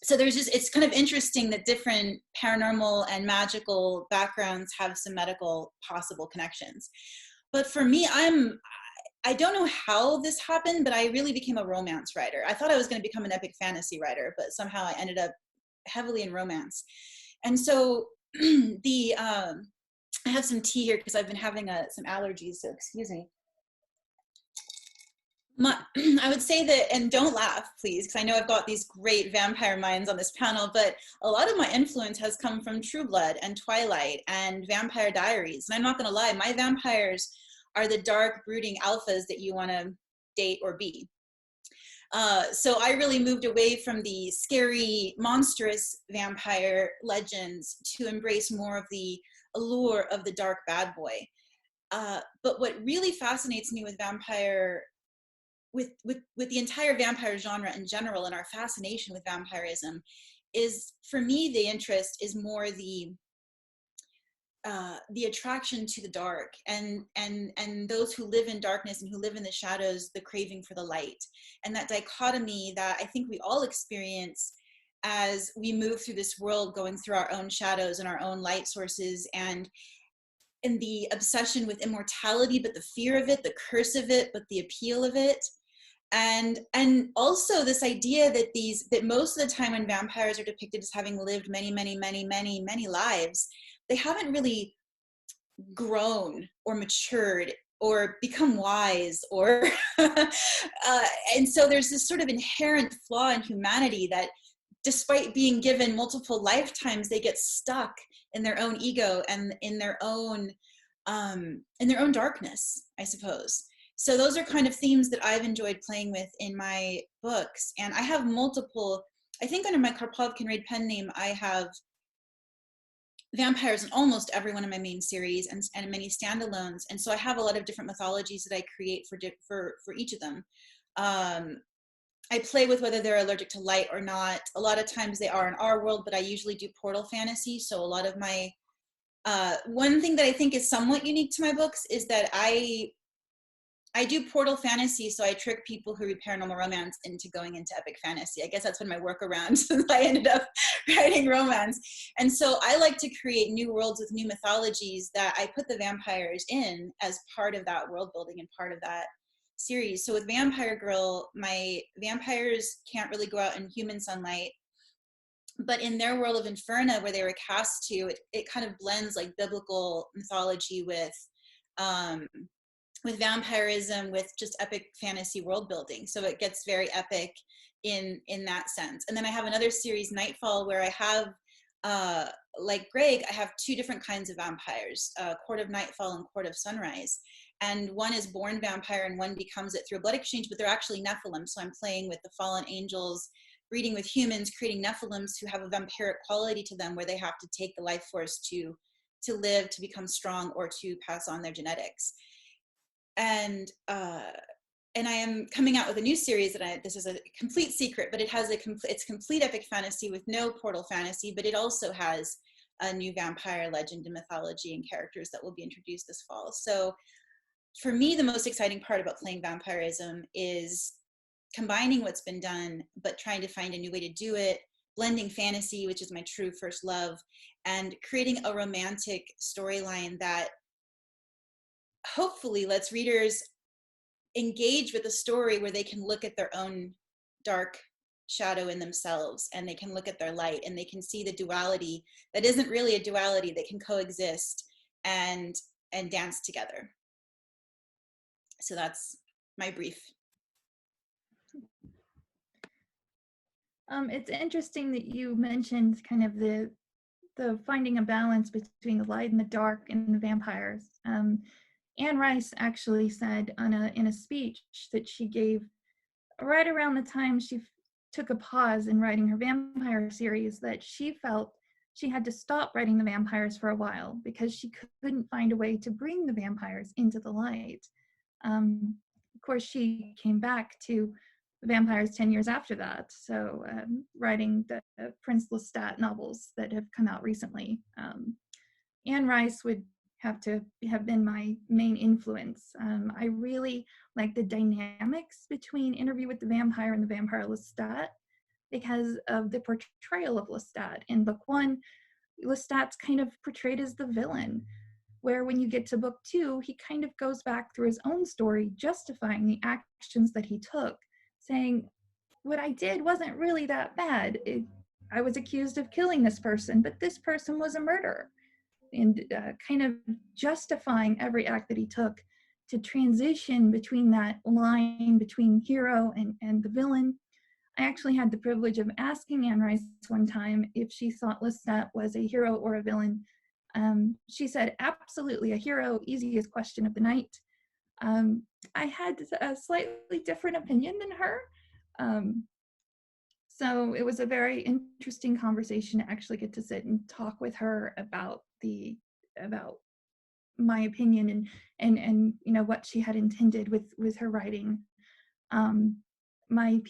so it's kind of interesting that different paranormal and magical backgrounds have some medical possible connections. But for me, I don't know how this happened, but I really became a romance writer. I thought I was going to become an epic fantasy writer, but somehow I ended up heavily in romance. And so I have some tea here because I've been having some allergies, so excuse me. I would say that, and don't laugh, please, because I know I've got these great vampire minds on this panel, but a lot of my influence has come from True Blood and Twilight and Vampire Diaries. And I'm not going to lie, my vampires are the dark, brooding alphas that you want to date or be. So I really moved away from the scary, monstrous vampire legends to embrace more of the allure of the dark bad boy. But what really fascinates me with with the entire vampire genre in general, and our fascination with vampirism, is, for me, the interest is more the attraction to the dark, and those who live in darkness and who live in the shadows, the craving for the light, and that dichotomy that I think we all experience as we move through this world, going through our own shadows and our own light sources, and the obsession with immortality, but the fear of it, the curse of it, but the appeal of it. And also this idea that most of the time when vampires are depicted as having lived many lives, they haven't really grown or matured or become wise, or and so there's this sort of inherent flaw in humanity that, despite being given multiple lifetimes, they get stuck in their own ego and in their own darkness, I suppose. So those are kind of themes that I've enjoyed playing with in my books. And I have multiple, I think under my Karpov-Kinrade pen name, I have vampires in almost every one of my main series, and many standalones. And so I have a lot of different mythologies that I create for each of them. I play with whether they're allergic to light or not. A lot of times they are in our world, but I usually do portal fantasy. So a lot of my, one thing that I think is somewhat unique to my books is that I do portal fantasy, so I trick people who read paranormal romance into going into epic fantasy. I guess that's been my workaround since I ended up writing romance. And so I like to create new worlds with new mythologies that I put the vampires in as part of that world building and part of that series. So with Vampire Girl, my vampires can't really go out in human sunlight, but in their world of Inferno, where they were cast to, it kind of blends like biblical mythology with vampirism, with just epic fantasy world building. So it gets very epic in that sense. And then I have another series, Nightfall, where I have, like Greg, I have two different kinds of vampires, Court of Nightfall and Court of Sunrise. And one is born vampire and one becomes it through a blood exchange, but they're actually Nephilim. So I'm playing with the fallen angels, breeding with humans, creating Nephilims who have a vampiric quality to them, where they have to take the life force to live, to become strong, or to pass on their genetics. And I am coming out with a new series that this is a complete secret, but it's complete epic fantasy with no portal fantasy, but it also has a new vampire legend and mythology and characters that will be introduced this fall. So for me, the most exciting part about playing vampirism is combining what's been done, but trying to find a new way to do it, blending fantasy, which is my true first love, and creating a romantic storyline that hopefully lets readers engage with a story where they can look at their own dark shadow in themselves, and they can look at their light, and they can see the duality that isn't really a duality, that can coexist and dance together. So that's my brief. It's interesting that you mentioned kind of the finding a balance between the light and the dark and the vampires. Anne Rice actually said in a speech that she gave right around the time she took a pause in writing her vampire series, that she felt she had to stop writing the vampires for a while because she couldn't find a way to bring the vampires into the light. Of course, she came back to the vampires 10 years after that, so writing the Prince Lestat novels that have come out recently. Anne Rice would have to have been my main influence. I really like the dynamics between Interview with the Vampire and the Vampire Lestat because of the portrayal of Lestat. In book one, Lestat's kind of portrayed as the villain, where when you get to book 2, he kind of goes back through his own story, justifying the actions that he took, saying, what I did wasn't really that bad. I was accused of killing this person, but this person was a murderer. And kind of justifying every act that he took to transition between that line between hero and the villain. I actually had the privilege of asking Anne Rice one time if she thought Lestat was a hero or a villain. She said, absolutely a hero, easiest question of the night. I had a slightly different opinion than her. So it was a very interesting conversation to actually get to sit and talk with her about my opinion and you know what she had intended with her writing. My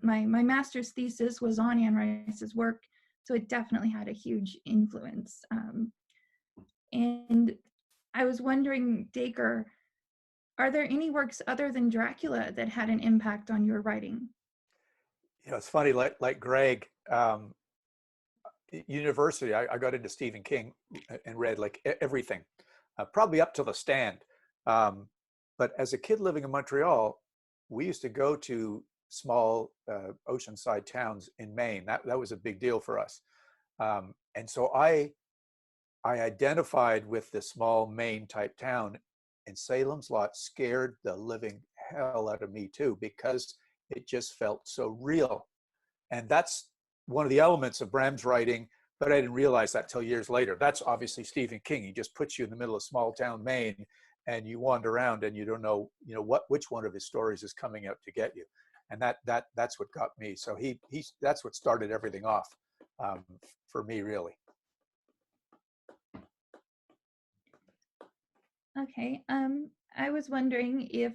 my master's thesis was on Anne Rice's work, so it definitely had a huge influence. And I was wondering, Dacre, are there any works other than Dracula that had an impact on your writing? You know, it's funny, like Greg, university, I got into Stephen King and read like everything, probably up to The Stand. But as a kid living in Montreal, we used to go to small oceanside towns in Maine. That was a big deal for us. And so I identified with the small Maine type town, and Salem's Lot scared the living hell out of me too, because it just felt so real. And that's one of the elements of Bram's writing, but I didn't realize that till years later. That's obviously Stephen King. He just puts you in the middle of small town Maine, and you wander around and you don't know, which one of his stories is coming out to get you. And that's what got me. So that's what started everything off for me, really. Okay, I was wondering if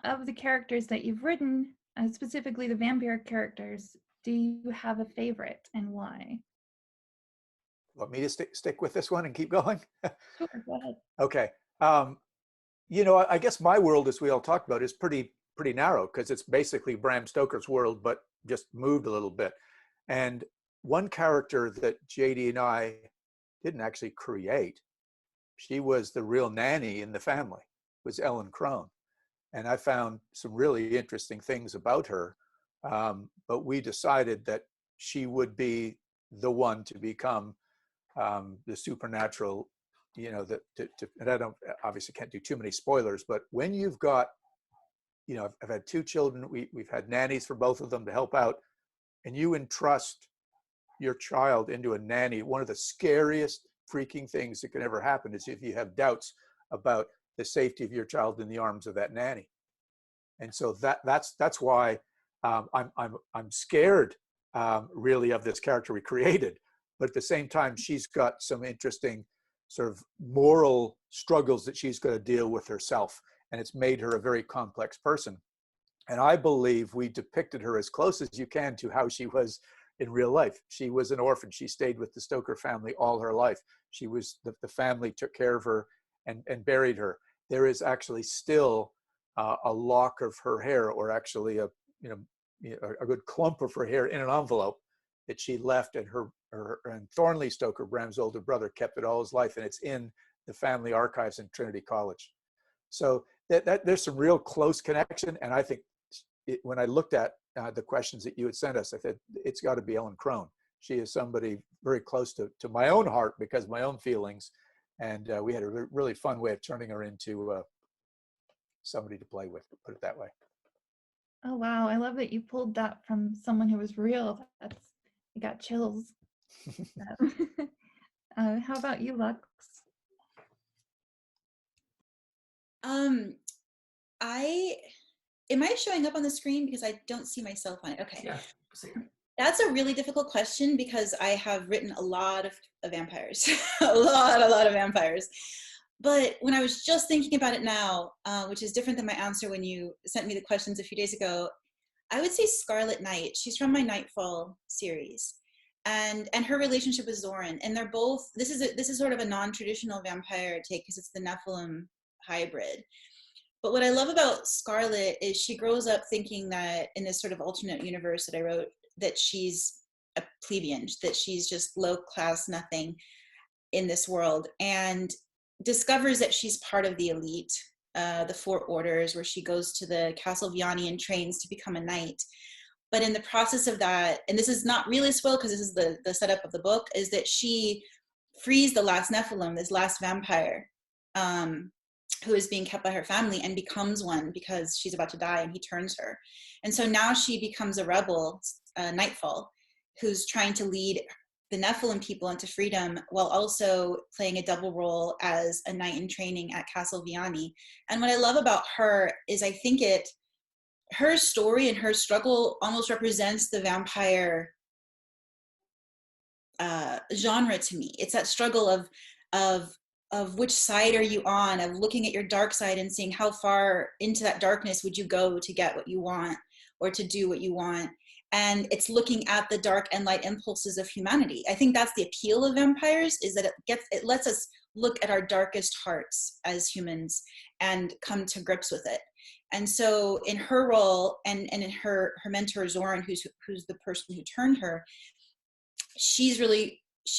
of the characters that you've written, specifically the vampire characters, do you have a favorite and why? Want me to stick with this one and keep going? Sure, go ahead. Okay. I guess my world, as we all talked about, is pretty narrow because it's basically Bram Stoker's world, but just moved a little bit. And one character that JD and I didn't actually create, she was the real nanny in the family, was Ellen Crone. And I found some really interesting things about her. But we decided that she would be the one to become the supernatural, and I obviously can't do too many spoilers, but when you've got, I've had 2 children, we've had nannies for both of them to help out, and you entrust your child into a nanny, one of the scariest freaking things that can ever happen is if you have doubts about the safety of your child in the arms of that nanny. And so that's why I'm scared really of this character we created. But at the same time, she's got some interesting sort of moral struggles that she's got to deal with herself. And it's made her a very complex person. And I believe we depicted her as close as you can to how she was in real life. She was an orphan. She stayed with the Stoker family all her life. She was, the family took care of her and buried her. There is actually still a lock of her hair, or actually a good clump of her hair in an envelope that she left, and and Thornley Stoker, Bram's older brother, kept it all his life, and it's in the family archives in Trinity College. So that there's some real close connection, and I think when I looked at the questions that you had sent us, I said it's got to be Ellen Crone. She is somebody very close to my own heart because of my own feelings, and we had a really fun way of turning her into somebody to play with, put it that way. Oh wow, I love that you pulled that from someone who was real. I got chills. How about you, Lux? Am I showing up on the screen because I don't see myself on it? Okay. Yeah. That's a really difficult question because I have written a lot of vampires, a lot of vampires. But when I was just thinking about it now, which is different than my answer when you sent me the questions a few days ago, I would say Scarlet Knight. She's from my Nightfall series, and her relationship with Zoran. And they're both. This is sort of a non-traditional vampire take because it's the Nephilim hybrid. But what I love about Scarlet is she grows up thinking that in this sort of alternate universe that I wrote, that she's a plebeian, that she's just low class nothing. in this world, and discovers that she's part of the elite, the Four Orders, where she goes to the Castle Viani and trains to become a knight. But in the process of that, and this is not really a spoil because this is the setup of the book, is that she frees the last Nephilim, this last vampire, who is being kept by her family, and becomes one because she's about to die, and he turns her. And so now she becomes a rebel, Nightfall, who's trying to lead the Nephilim people into freedom while also playing a double role as a knight in training at Castle Viani. And what I love about her is I think her story and her struggle almost represents the vampire genre to me. It's that struggle of which side are you on, of looking at your dark side and seeing how far into that darkness would you go to get what you want or to do what you want. And it's looking at the dark and light impulses of humanity. I think that's the appeal of vampires, is that it lets us look at our darkest hearts as humans and come to grips with it. And so in her role and in her mentor Zoran, who's the person who turned her, she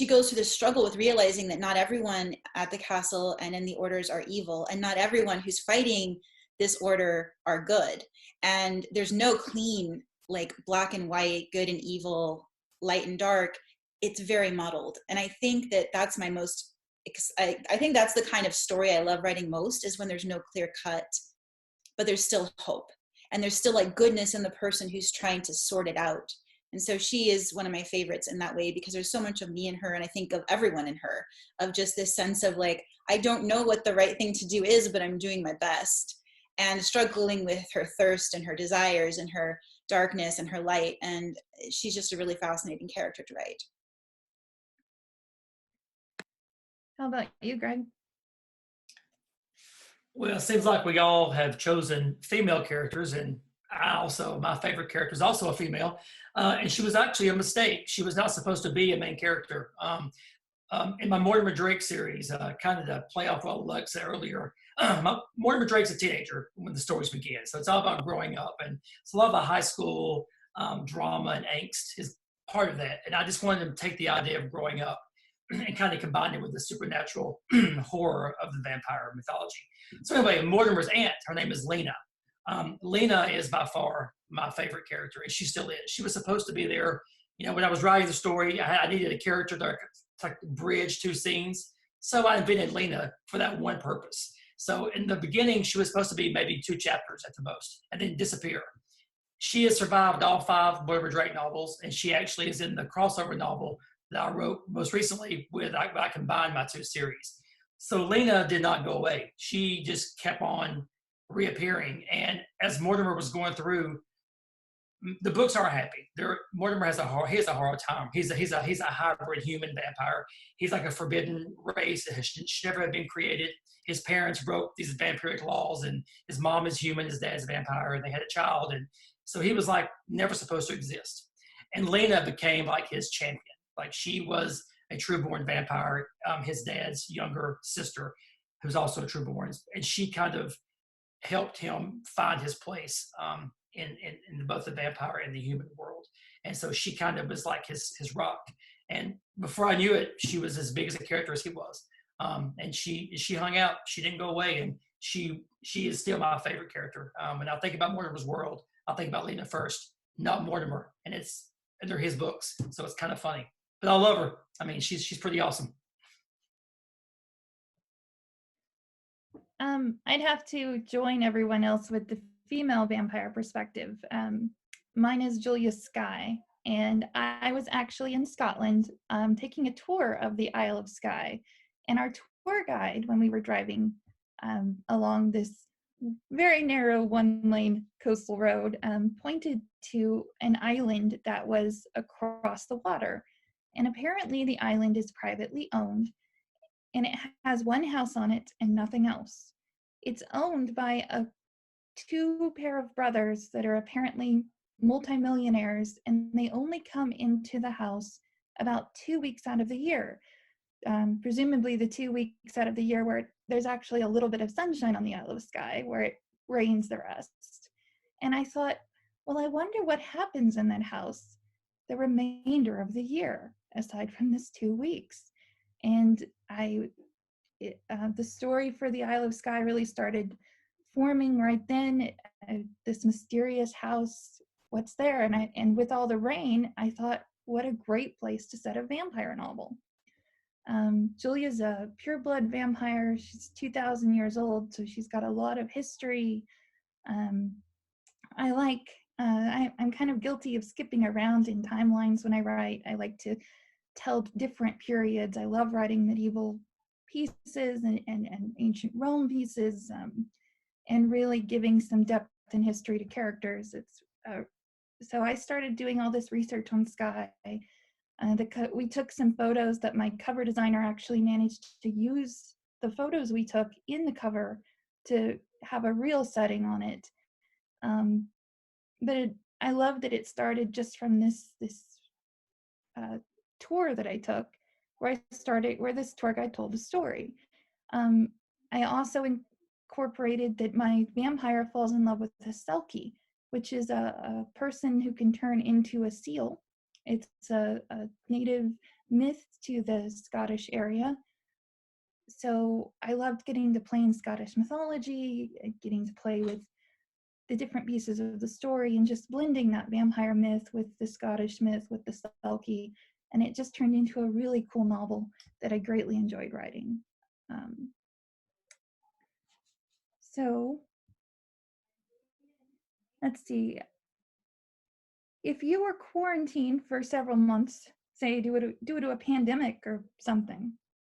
goes through this struggle with realizing that not everyone at the castle and in the orders are evil, and not everyone who's fighting this order are good. And there's no clean, like, black and white, good and evil, light and dark. It's very muddled. And I think that's my most, I think that's the kind of story I love writing most, is when there's no clear cut, but there's still hope. And there's still like goodness in the person who's trying to sort it out. And so she is one of my favorites in that way, because there's so much of me in her, and I think of everyone in her, of just this sense of like, I don't know what the right thing to do is, but I'm doing my best, and struggling with her thirst and her desires and her darkness and her light. And she's just a really fascinating character to write. How about you, Greg? Well, it seems like we all have chosen female characters, and my favorite character is also a female, and she was actually a mistake. She was not supposed to be a main character. In my Mortimer Drake series, kind of to play off what Lux said earlier, Mortimer Drake's a teenager when the stories begin. So it's all about growing up, and it's a lot of the high school drama and angst is part of that. And I just wanted to take the idea of growing up and kind of combine it with the supernatural horror of the vampire mythology. So anyway, Mortimer's aunt, her name is Lena. Lena is by far my favorite character, and she still is. She was supposed to be there. You know, when I was writing the story, I needed a character that could bridge two scenes. So I invented Lena for that one purpose. So in the beginning, she was supposed to be maybe 2 chapters at the most, and then disappear. She has survived all 5 Mortimer Drake novels, and she actually is in the crossover novel that I wrote most recently I combined my 2 series. So Lena did not go away. She just kept on reappearing. And as Mortimer was going through, the books aren't happy. Mortimer has a hard time. He's a hybrid human vampire. He's like a forbidden race that should never have been created. His parents broke these vampiric laws, and his mom is human, his dad's a vampire, and they had a child. And so he was like never supposed to exist. And Lena became like his champion. Like, she was a true-born vampire, his dad's younger sister, who's also a true-born. And she kind of helped him find his place in both the vampire and the human world. And so she kind of was like his rock. And before I knew it, she was as big as a character as he was. And she hung out. She didn't go away. And she is still my favorite character. And I think about Mortimer's world, I think about Lena first, not Mortimer. And they're his books. So it's kind of funny. But I love her. I mean, she's pretty awesome. I'd have to join everyone else with the female vampire perspective. Mine is Julia Skye, and I was actually in Scotland taking a tour of the Isle of Skye, and our tour guide, when we were driving along this very narrow 1-lane coastal road, pointed to an island that was across the water, and apparently the island is privately owned, and it has 1 house on it and nothing else. It's owned by 2 pair of brothers that are apparently multimillionaires, and they only come into the house about 2 weeks out of the year. Presumably the 2 weeks out of the year where there's actually a little bit of sunshine on the Isle of Skye, where it rains the rest. And I thought, well, I wonder what happens in that house the remainder of the year, aside from this 2 weeks. And the story for the Isle of Skye really started forming right then. This mysterious house, what's there? And with all the rain, I thought, what a great place to set a vampire novel. Julia's a pureblood vampire. She's 2,000 years old, so she's got a lot of history. I'm kind of guilty of skipping around in timelines when I write. I like to tell different periods. I love writing medieval pieces and ancient Rome pieces, and really giving some depth and history to characters. So I started doing all this research on Skye. We took some photos that my cover designer actually managed to use the photos we took in the cover to have a real setting on it. I love that it started just from this tour that I took, where this tour guide told the story. I also incorporated that my vampire falls in love with a selkie, which is a person who can turn into a seal. It's a native myth to the Scottish area. So I loved getting to play in Scottish mythology, getting to play with the different pieces of the story and just blending that vampire myth with the Scottish myth with the selkie. And it just turned into a really cool novel that I greatly enjoyed writing. So let's see. If you were quarantined for several months, say due to a pandemic or something,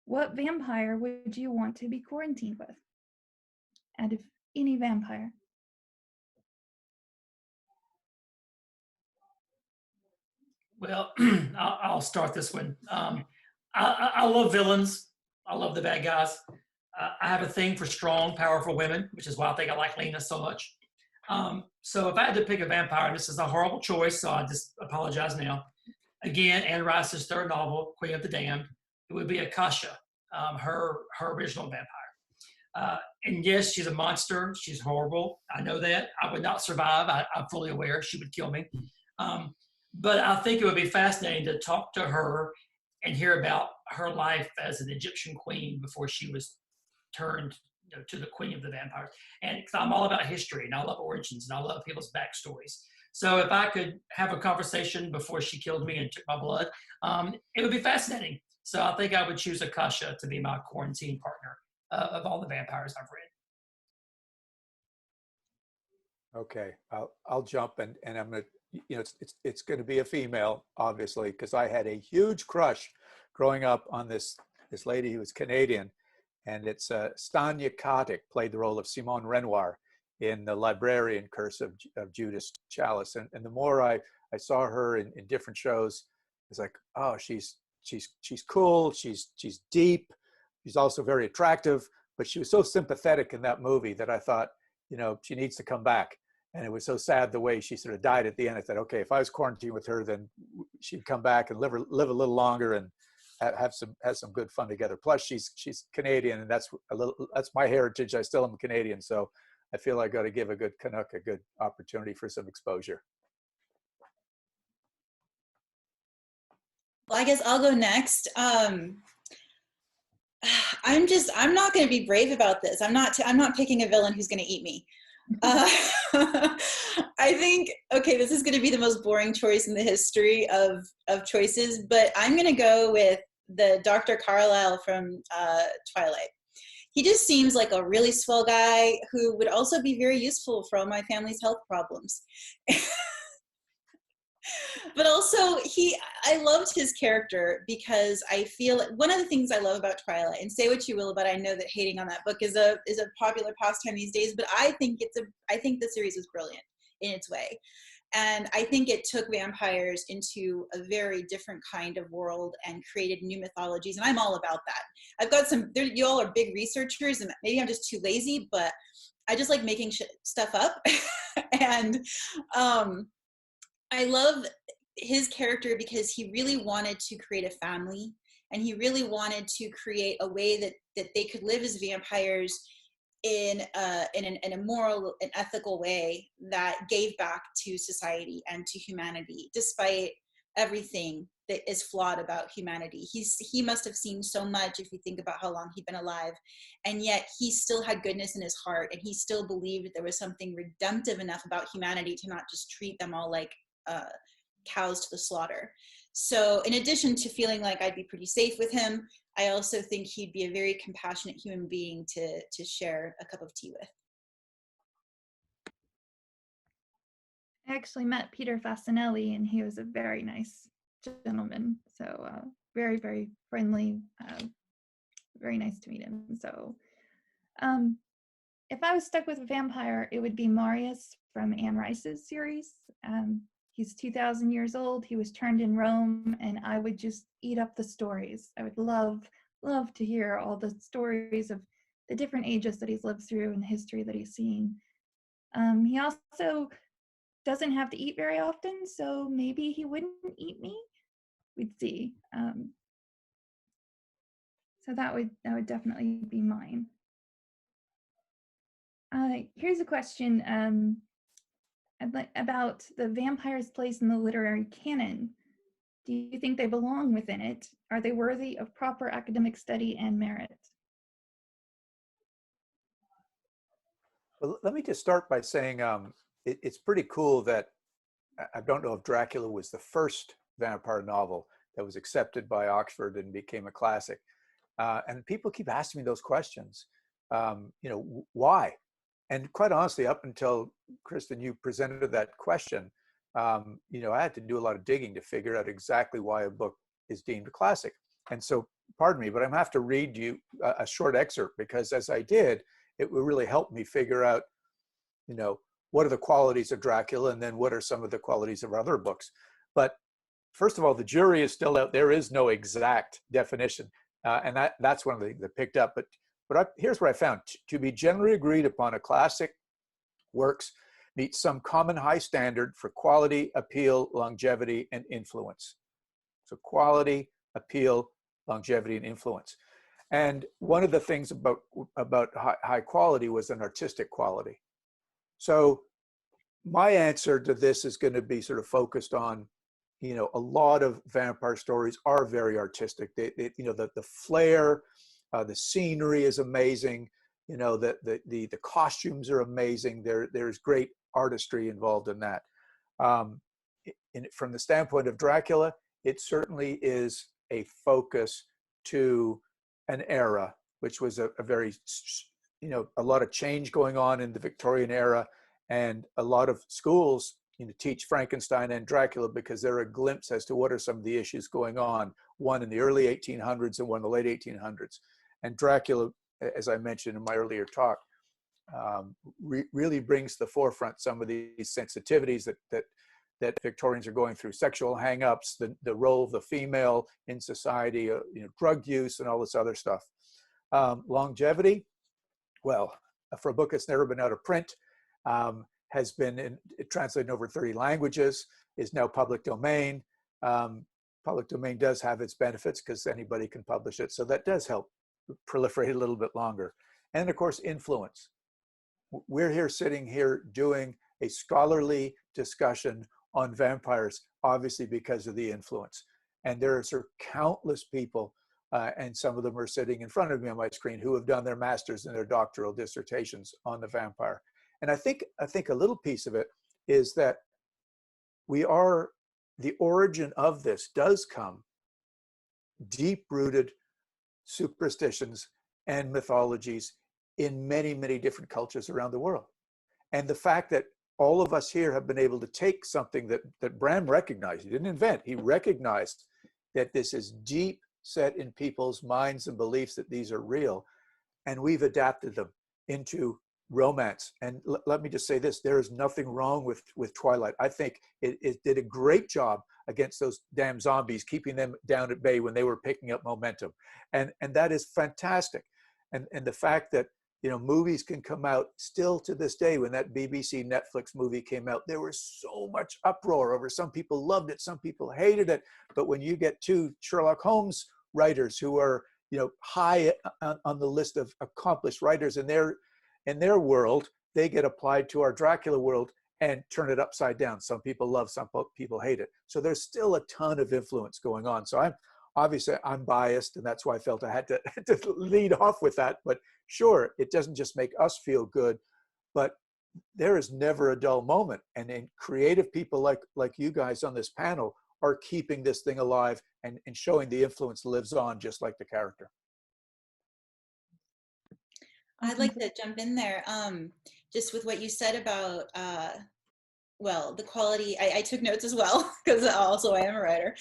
what vampire would you want to be quarantined with? Out of any vampire. Well, I'll start this one. I love villains. I love the bad guys. I have a thing for strong, powerful women, which is why I think I like Lena so much. So if I had to pick a vampire, and this is a horrible choice, so I just apologize now. Again, Anne Rice's third novel, Queen of the Damned, it would be Akasha, her original vampire. And yes, she's a monster. She's horrible. I know that. I would not survive. I'm fully aware she would kill me. But I think it would be fascinating to talk to her and hear about her life as an Egyptian queen before she was turned to the queen of the vampires. And because I'm all about history and I love origins and I love people's backstories. So if I could have a conversation before she killed me and took my blood, it would be fascinating. So I think I would choose Akasha to be my quarantine partner of all the vampires I've read. Okay, I'll jump and I'm gonna, it's going to be a female, obviously, because I had a huge crush growing up on this lady who was Canadian, and it's Stanya Katic played the role of Simone Renoir in The Librarian Curse of Judas Chalice, and the more I saw her in different shows, it's like, oh, she's cool, she's deep, she's also very attractive, but she was so sympathetic in that movie that I thought, she needs to come back. And it was so sad the way she sort of died at the end. I thought, okay, if I was quarantined with her, then she'd come back and live a little longer and have some good fun together. Plus, she's Canadian, and that's my heritage. I still am Canadian, so I feel I got to give a good Canuck a good opportunity for some exposure. Well, I guess I'll go next. I'm not going to be brave about this. I'm not picking a villain who's going to eat me. I think, okay, this is going to be the most boring choice in the history of choices, but I'm going to go with the Dr. Carlisle from Twilight. He just seems like a really swell guy who would also be very useful for all my family's health problems. But also, I loved his character because I feel one of the things I love about Twilight, and say what you will about, I know that hating on that book is a popular pastime these days, but I think the series is brilliant in its way. And I think it took vampires into a very different kind of world and created new mythologies. And I'm all about that. I've got you all are big researchers, and maybe I'm just too lazy, but I just like making stuff up. And I love his character because he really wanted to create a family, and he really wanted to create a way that they could live as vampires in a moral and ethical way that gave back to society and to humanity, despite everything that is flawed about humanity. He must have seen so much, if you think about how long he'd been alive, and yet he still had goodness in his heart, and he still believed that there was something redemptive enough about humanity to not just treat them all like cows to the slaughter. So in addition to feeling like I'd be pretty safe with him, I also think he'd be a very compassionate human being to share a cup of tea with. I actually met Peter Fasinelli, and he was a very nice gentleman. So very, very friendly. Very nice to meet him. So if I was stuck with a vampire, it would be Marius from Anne Rice's series. He's 2,000 years old. He was turned in Rome, and I would just eat up the stories. I would love to hear all the stories of the different ages that he's lived through and the history that he's seen. He also doesn't have to eat very often, so maybe he wouldn't eat me. We'd see. So that would definitely be mine. Here's a question about the vampire's place in the literary canon. Do you think they belong within it? Are they worthy of proper academic study and merit? Well, let me just start by saying it's pretty cool that I don't know if Dracula was the first vampire novel that was accepted by Oxford and became a classic. And people keep asking me those questions. Why? And quite honestly, up until Kristen, you presented that question, I had to do a lot of digging to figure out exactly why a book is deemed a classic. And so, pardon me, but I'm gonna have to read you a short excerpt, because as I did, it will really help me figure out, what are the qualities of Dracula, and then what are some of the qualities of other books. But first of all, the jury is still out. There is no exact definition. And that's one of the things that picked up. But here's what I found. To be generally agreed upon, a classic works meet some common high standard for quality, appeal, longevity, and influence. So quality, appeal, longevity, and influence. And one of the things about high quality was an artistic quality. So my answer to this is going to be sort of focused on, a lot of vampire stories are very artistic. The flair, the scenery is amazing. The costumes are amazing. There's great artistry involved in that. From the standpoint of Dracula, it certainly is a focus to an era, which was a very, a lot of change going on in the Victorian era, and a lot of schools teach Frankenstein and Dracula because they're a glimpse as to what are some of the issues going on, one in the early 1800s and one in the late 1800s. And Dracula, as I mentioned in my earlier talk, really brings to the forefront some of these sensitivities that Victorians are going through: sexual hang-ups, the role of the female in society, drug use, and all this other stuff. Longevity, well, for a book that's never been out of print, has been translated in over 30 languages, is now public domain. Public domain does have its benefits because anybody can publish it, so that does help proliferate a little bit longer. And of course, influence. We're sitting here doing a scholarly discussion on vampires, obviously because of the influence. And there are sort of countless people, and some of them are sitting in front of me on my screen, who have done their master's and their doctoral dissertations on the vampire. And I think a little piece of it is that the origin of this does come deep-rooted superstitions and mythologies in many, many different cultures around the world. And the fact that all of us here have been able to take something that Bram recognized, he didn't invent, he recognized that this is deep set in people's minds and beliefs, that these are real, and we've adapted them into romance. And let me just say this: there is nothing wrong with Twilight. I think it did a great job against those damn zombies, keeping them down at bay when they were picking up momentum, and that is fantastic. And the fact that movies can come out still to this day. When that BBC Netflix movie came out, there was so much uproar over. Some people loved it, some people hated it. But when you get two Sherlock Holmes writers who are high on the list of accomplished writers in their world, they get applied to our Dracula world, and turn it upside down. Some people love, some people hate it. So there's still a ton of influence going on. So I'm biased, and that's why I felt I had to, to lead off with that. But sure, it doesn't just make us feel good, but there is never a dull moment. And then creative people like you guys on this panel are keeping this thing alive and showing the influence lives on, just like the character. I'd like to jump in there, just with what you said about, well, the quality. I took notes as well, because also I am a writer.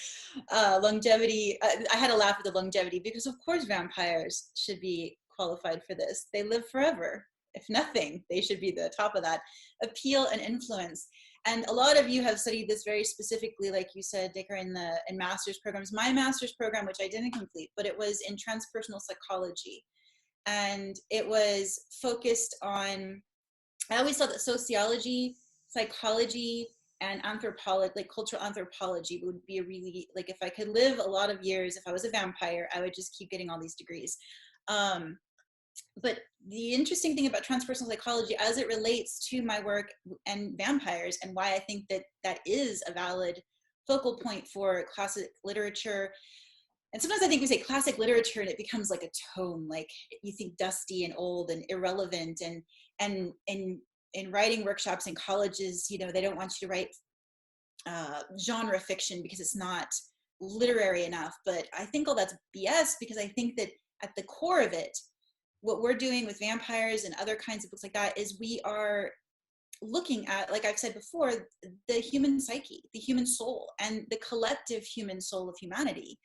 Longevity, I had to laugh at the longevity, because of course vampires should be qualified for this. They live forever. If nothing, they should be the top of that. Appeal and influence. And a lot of you have studied this very specifically, like you said, Dacre, in master's programs. My master's program, which I didn't complete, but it was in transpersonal psychology. And it was focused on, I always thought that sociology, psychology, and anthropology, like cultural anthropology, would be a really, like, if I could live a lot of years, if I was a vampire, I would just keep getting all these degrees. But the interesting thing about transpersonal psychology, as it relates to my work and vampires, and why I think that that is a valid focal point for classic literature. And sometimes I think we say classic literature and it becomes like a tone, like you think dusty and old and irrelevant. And in writing workshops in colleges, you know, they don't want you to write genre fiction because it's not literary enough. But I think all that's BS, because I think that at the core of it, what we're doing with vampires and other kinds of books like that is we are looking at, like I've said before, the human psyche, the human soul, and the collective human soul of humanity.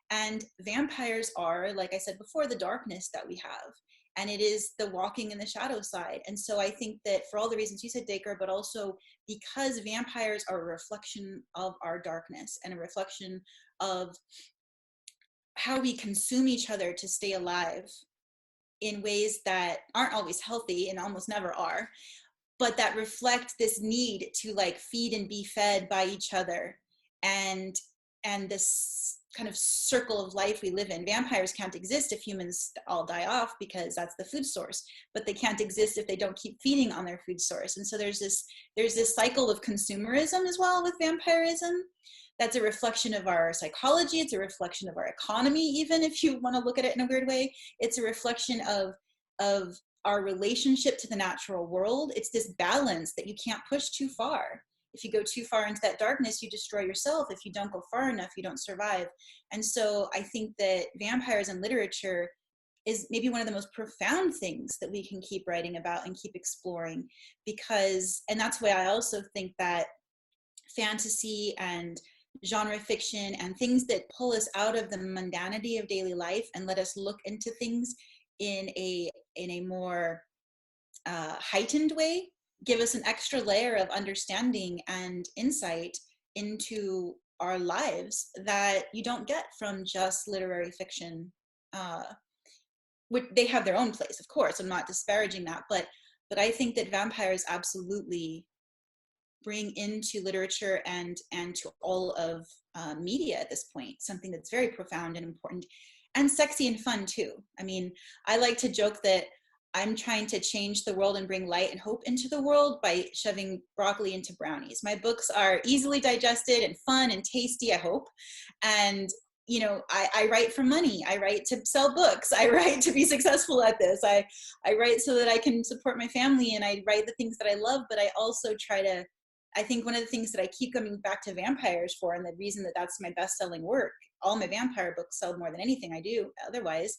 And vampires are, like I said before, the darkness that we have. And it is the walking in the shadow side. And so I think that for all the reasons you said, Dacre, but also because vampires are a reflection of our darkness and a reflection of how we consume each other to stay alive in ways that aren't always healthy and almost never are, but that reflect this need to like feed and be fed by each other, and this kind of circle of life we live in. Vampires can't exist if humans all die off, because that's the food source, but they can't exist if they don't keep feeding on their food source. And so there's this cycle of consumerism as well with vampirism. That's a reflection of our psychology. It's a reflection of our economy, even if you want to look at it in a weird way. It's a reflection of our relationship to the natural world. It's this balance that you can't push too far. If you go too far into that darkness, you destroy yourself. If you don't go far enough, you don't survive. And so I think that vampires in literature is maybe one of the most profound things that we can keep writing about and keep exploring, because, and that's why I also think that fantasy and genre fiction and things that pull us out of the mundanity of daily life and let us look into things in a more heightened way, give us an extra layer of understanding and insight into our lives that you don't get from just literary fiction. Which they have their own place, of course. I'm not disparaging that, but I think that vampires absolutely bring into literature and to all of media at this point something that's very profound and important, and sexy and fun too. I mean, I like to joke that I'm trying to change the world and bring light and hope into the world by shoving broccoli into brownies. My books are easily digested and fun and tasty, I hope. And you know, I write for money. I write to sell books. I write to be successful at this. I write so that I can support my family, and I write the things that I love, but I also try to, I think one of the things that I keep coming back to vampires for, and the reason that that's my best-selling work, all my vampire books sell more than anything I do otherwise,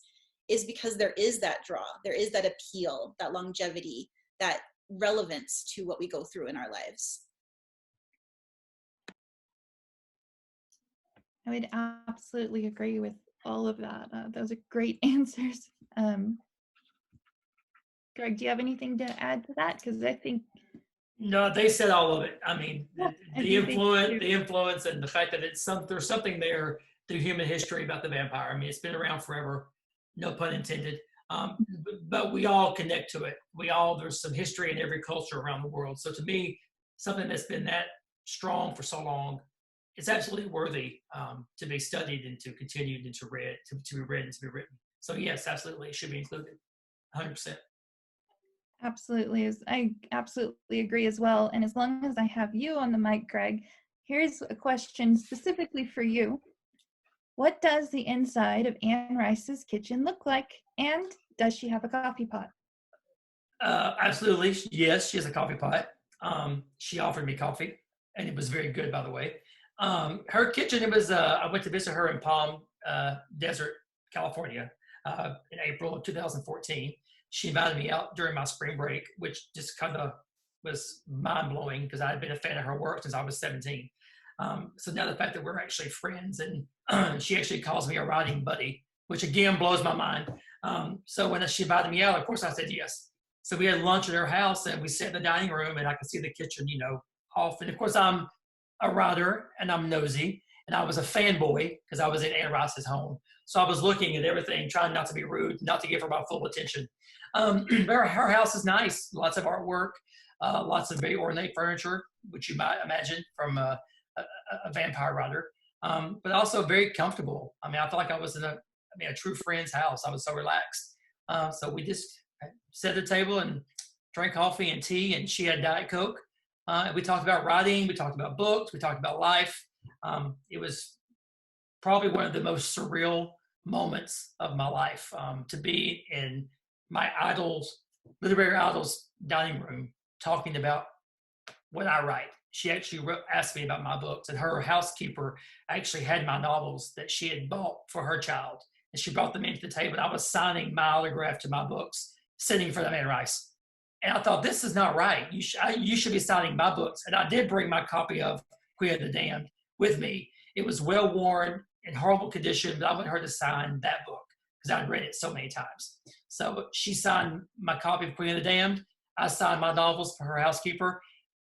is because there is that draw, there is that appeal, that longevity, that relevance to what we go through in our lives. I would absolutely agree with all of that. Those are great answers. Greg, do you have anything to add to that? Because I think No, they said all of it. I mean, I the think influence, and the fact that there's something there through human history about the vampire. I mean, it's been around forever, no pun intended. But we all connect to it. There's some history in every culture around the world. So to me, something that's been that strong for so long, it's absolutely worthy to be studied and to continued and to be read and to be written. So yes, absolutely, it should be included, 100%. Absolutely. I absolutely agree as well. And as long as I have you on the mic, Greg, here's a question specifically for you. What does the inside of Anne Rice's kitchen look like? And does she have a coffee pot? Absolutely. Yes, she has a coffee pot. She offered me coffee, and it was very good, by the way. Her kitchen, it was, I went to visit her in Palm Desert, California, in April of 2014. She invited me out during my spring break, which just kind of was mind blowing because I had been a fan of her work since I was 17. So now the fact that we're actually friends and she actually calls me a writing buddy, which again blows my mind. So when she invited me out, of course I said yes. So we had lunch at her house and we sat in the dining room and I could see the kitchen, off. And of course I'm a writer and I'm nosy and I was a fanboy because I was in Anne Rice's home. So I was looking at everything, trying not to be rude, not to give her my full attention. Her house is nice, lots of artwork, lots of very ornate furniture, which you might imagine from a vampire writer, but also very comfortable. I mean, I felt like I was in a true friend's house. I was so relaxed. So we just sat at the table and drank coffee and tea, and she had Diet Coke. We talked about writing, we talked about books, we talked about life. It was probably one of the most surreal moments of my life, to be in my literary idol's dining room talking about what I write. She actually asked me about my books, and her housekeeper actually had my novels that she had bought for her child, and she brought them into the table. And I was signing my autograph to my books, sitting in front of Anne Rice. And I thought, this is not right. You should be signing my books. And I did bring my copy of Queen of the Damned with me. It was well worn, in horrible condition, but I wanted her to sign that book because I'd read it so many times. So she signed my copy of Queen of the Damned. I signed my novels for her housekeeper.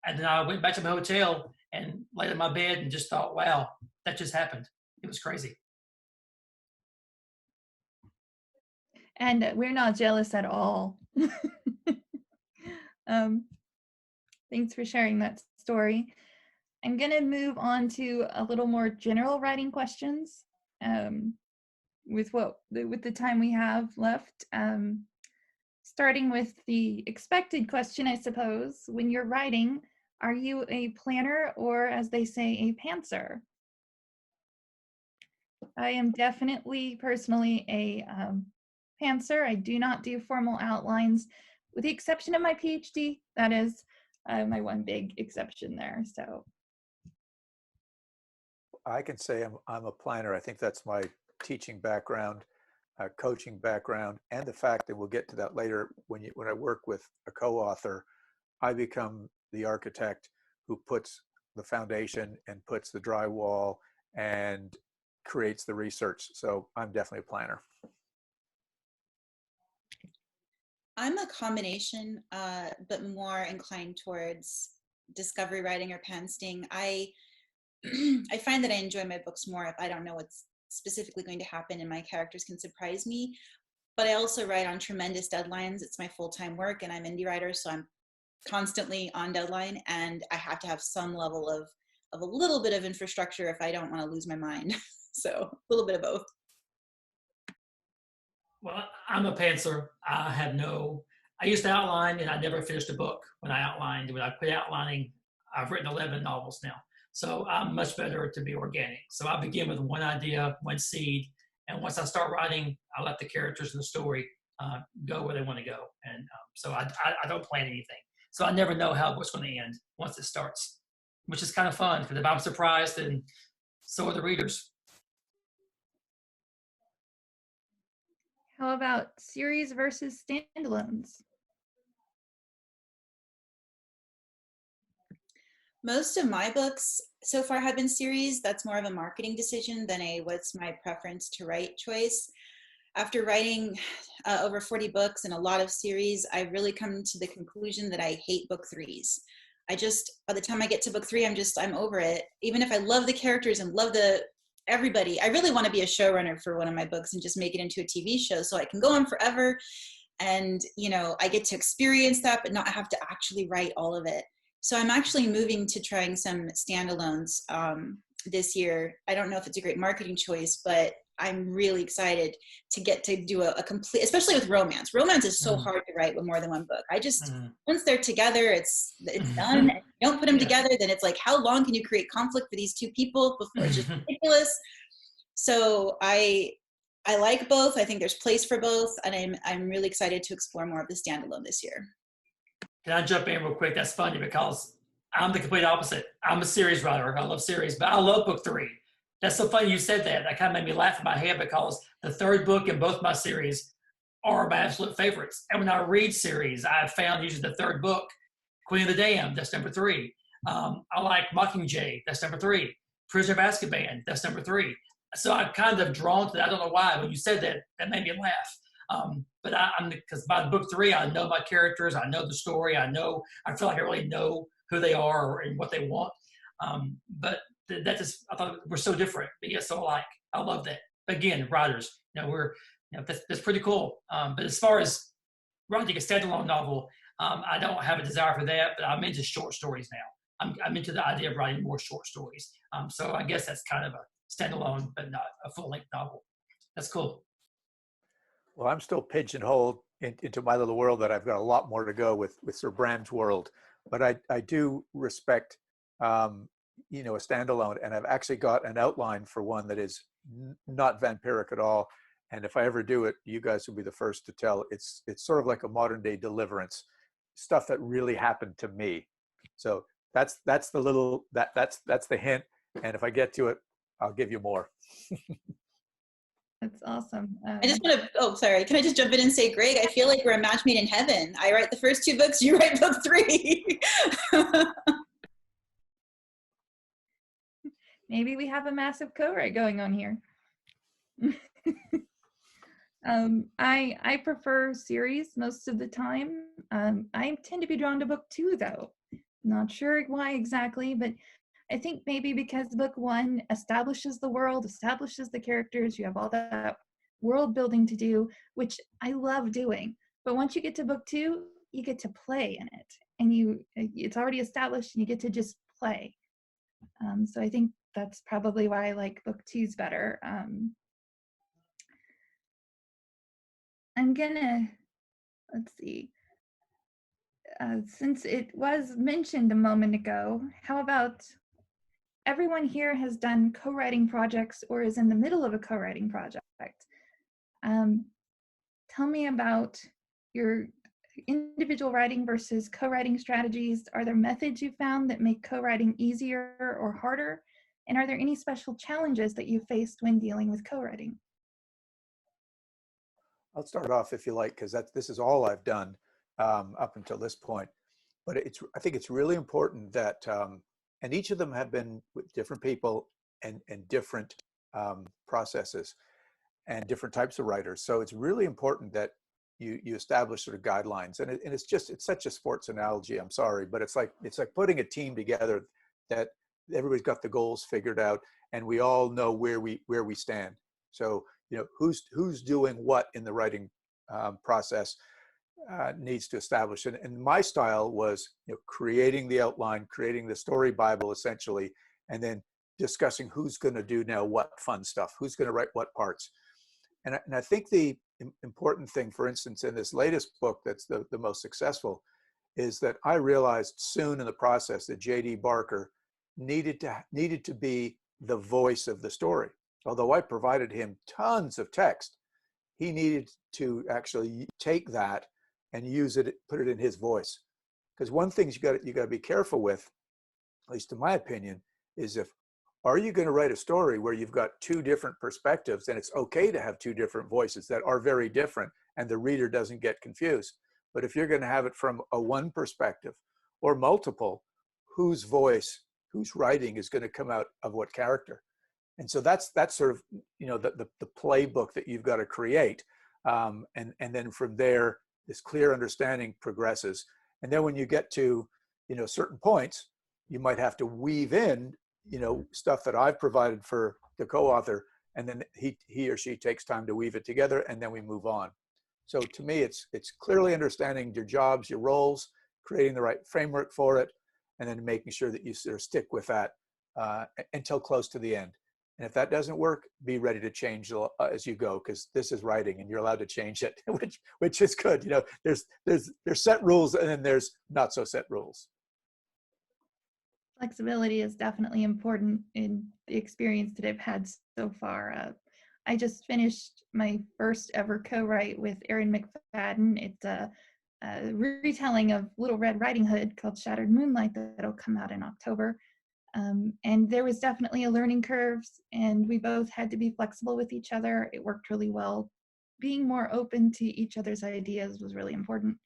And then I went back to my hotel and laid in my bed and just thought, wow, that just happened. It was crazy. And we're not jealous at all. Thanks for sharing that story. I'm going to move on to a little more general writing questions with the time we have left. Starting with the expected question, I suppose. When you're writing, are you a planner or, as they say, a pantser? I am definitely personally a pantser. I do not do formal outlines, with the exception of my PhD. That is my one big exception there. So I can say I'm a planner. I think that's my teaching background, coaching background, and the fact that we'll get to that later. When I work with a co-author, I become the architect who puts the foundation and puts the drywall and creates the research. So I'm definitely a planner. I'm a combination, but more inclined towards discovery writing or pansting. I find that I enjoy my books more if I don't know what's specifically going to happen and my characters can surprise me. But I also write on tremendous deadlines. It's my full-time work and I'm indie writer, so I'm constantly on deadline and I have to have some level of a little bit of infrastructure if I don't want to lose my mind. So a little bit of both. Well, I'm a pantser. I used to outline and I never finished a book when I outlined. When I quit outlining, I've written 11 novels now. So I'm much better to be organic. So I begin with one idea, one seed, and once I start writing, I let the characters in the story go where they want to go. And so I don't plan anything. So I never know how what's going to end once it starts, which is kind of fun because if I'm surprised, then so are the readers. how about series versus standalones? Most of my books so far have been series. That's more of a marketing decision than a what's my preference to write choice. After writing over 40 books and a lot of series, I've really come to the conclusion that I hate book threes. By the time I get to book three, I'm over it. Even if I love the characters and love everybody, I really want to be a showrunner for one of my books and just make it into a TV show so I can go on forever. And, I get to experience that, but not have to actually write all of it. So I'm actually moving to trying some standalones this year. I don't know if it's a great marketing choice, but I'm really excited to get to do a complete, especially with romance. Romance is so hard to write with more than one book. I just, once they're together, it's done. If you don't put them together, then it's like, how long can you create conflict for these two people before it's just ridiculous? So I like both. I think there's place for both, and I'm really excited to explore more of the standalone this year. Can I jump in real quick? That's funny because I'm the complete opposite. I'm a series writer. I love series, but I love book 3. That's so funny you said that. That kind of made me laugh in my head because the 3rd book in both my series are my absolute favorites. And when I read series, I've found usually the 3rd book, Queen of the Damned, that's number 3. I like Mockingjay, that's number 3. Prisoner of Azkaban, that's number 3. So I'm kind of drawn to that. I don't know why. When you said that, that made me laugh. But because by book 3, I know my characters, I know the story, I feel like I really know who they are and what they want. But that just, I thought we're so different, but yet so alike. I love that. Again, writers, that's pretty cool. But as far as writing a standalone novel, I don't have a desire for that, but I'm into short stories now. I'm into the idea of writing more short stories. So I guess that's kind of a standalone, but not a full-length novel. That's cool. Well, I'm still pigeonholed into my little world that I've got a lot more to go with Sir Bram's world. But I do respect, a standalone, and I've actually got an outline for one that is not vampiric at all. And if I ever do it, you guys will be the first to tell. It's sort of like a modern day Deliverance, stuff that really happened to me. So that's the little, that's the hint. And if I get to it, I'll give you more. That's awesome. I just want to, sorry, can I just jump in and say, Greg, I feel like we're a match made in heaven. I write the first 2 books, you write book 3. Maybe we have a massive co-write going on here. I prefer series most of the time. I tend to be drawn to book 2 though. Not sure why exactly, but I think maybe because book 1 establishes the world, establishes the characters, you have all that world building to do, which I love doing. But once you get to book 2, you get to play in it, and it's already established, and you get to just play. So I think that's probably why I like book 2's better. I'm gonna, let's see. Since it was mentioned a moment ago, how about everyone here has done co-writing projects or is in the middle of a co-writing project. Tell me about your individual writing versus co-writing strategies. Are there methods you found that make co-writing easier or harder? And are there any special challenges that you faced when dealing with co-writing? I'll start off if you like, because this is all I've done up until this point. But I think it's really important that, and each of them have been with different people and different processes and different types of writers. So it's really important that you establish sort of guidelines. And it's such a sports analogy. I'm sorry, but it's like putting a team together that everybody's got the goals figured out, and we all know where we stand. So who's doing what in the writing process needs to establish. And my style was creating the outline, creating the story Bible essentially, and then discussing who's going to do now what fun stuff, who's going to write what parts. And I think the important thing, for instance, in this latest book that's the most successful, is that I realized soon in the process that J.D. Barker needed to be the voice of the story. Although I provided him tons of text, he needed to actually take that and use it, put it in his voice. Because one thing you got to be careful with, at least in my opinion, is are you going to write a story where you've got 2 different perspectives, and it's okay to have 2 different voices that are very different and the reader doesn't get confused. But if you're going to have it from a one perspective or multiple, whose voice, whose writing is going to come out of what character? And so that's sort of, the playbook that you've got to create. And then from there, this clear understanding progresses. And then when you get to, certain points, you might have to weave in, stuff that I've provided for the co-author, and then he or she takes time to weave it together, and then we move on. So to me, it's clearly understanding your jobs, your roles, creating the right framework for it, and then making sure that you sort of stick with that until close to the end. And if that doesn't work, be ready to change as you go, because this is writing and you're allowed to change it, which is good. There's set rules and then there's not so set rules. Flexibility is definitely important in the experience that I've had so far. I just finished my first ever co-write with Erin McFadden. It's a retelling of Little Red Riding Hood called Shattered Moonlight that'll come out in October. And there was definitely a learning curve, and we both had to be flexible with each other. It worked really well. Being more open to each other's ideas was really important.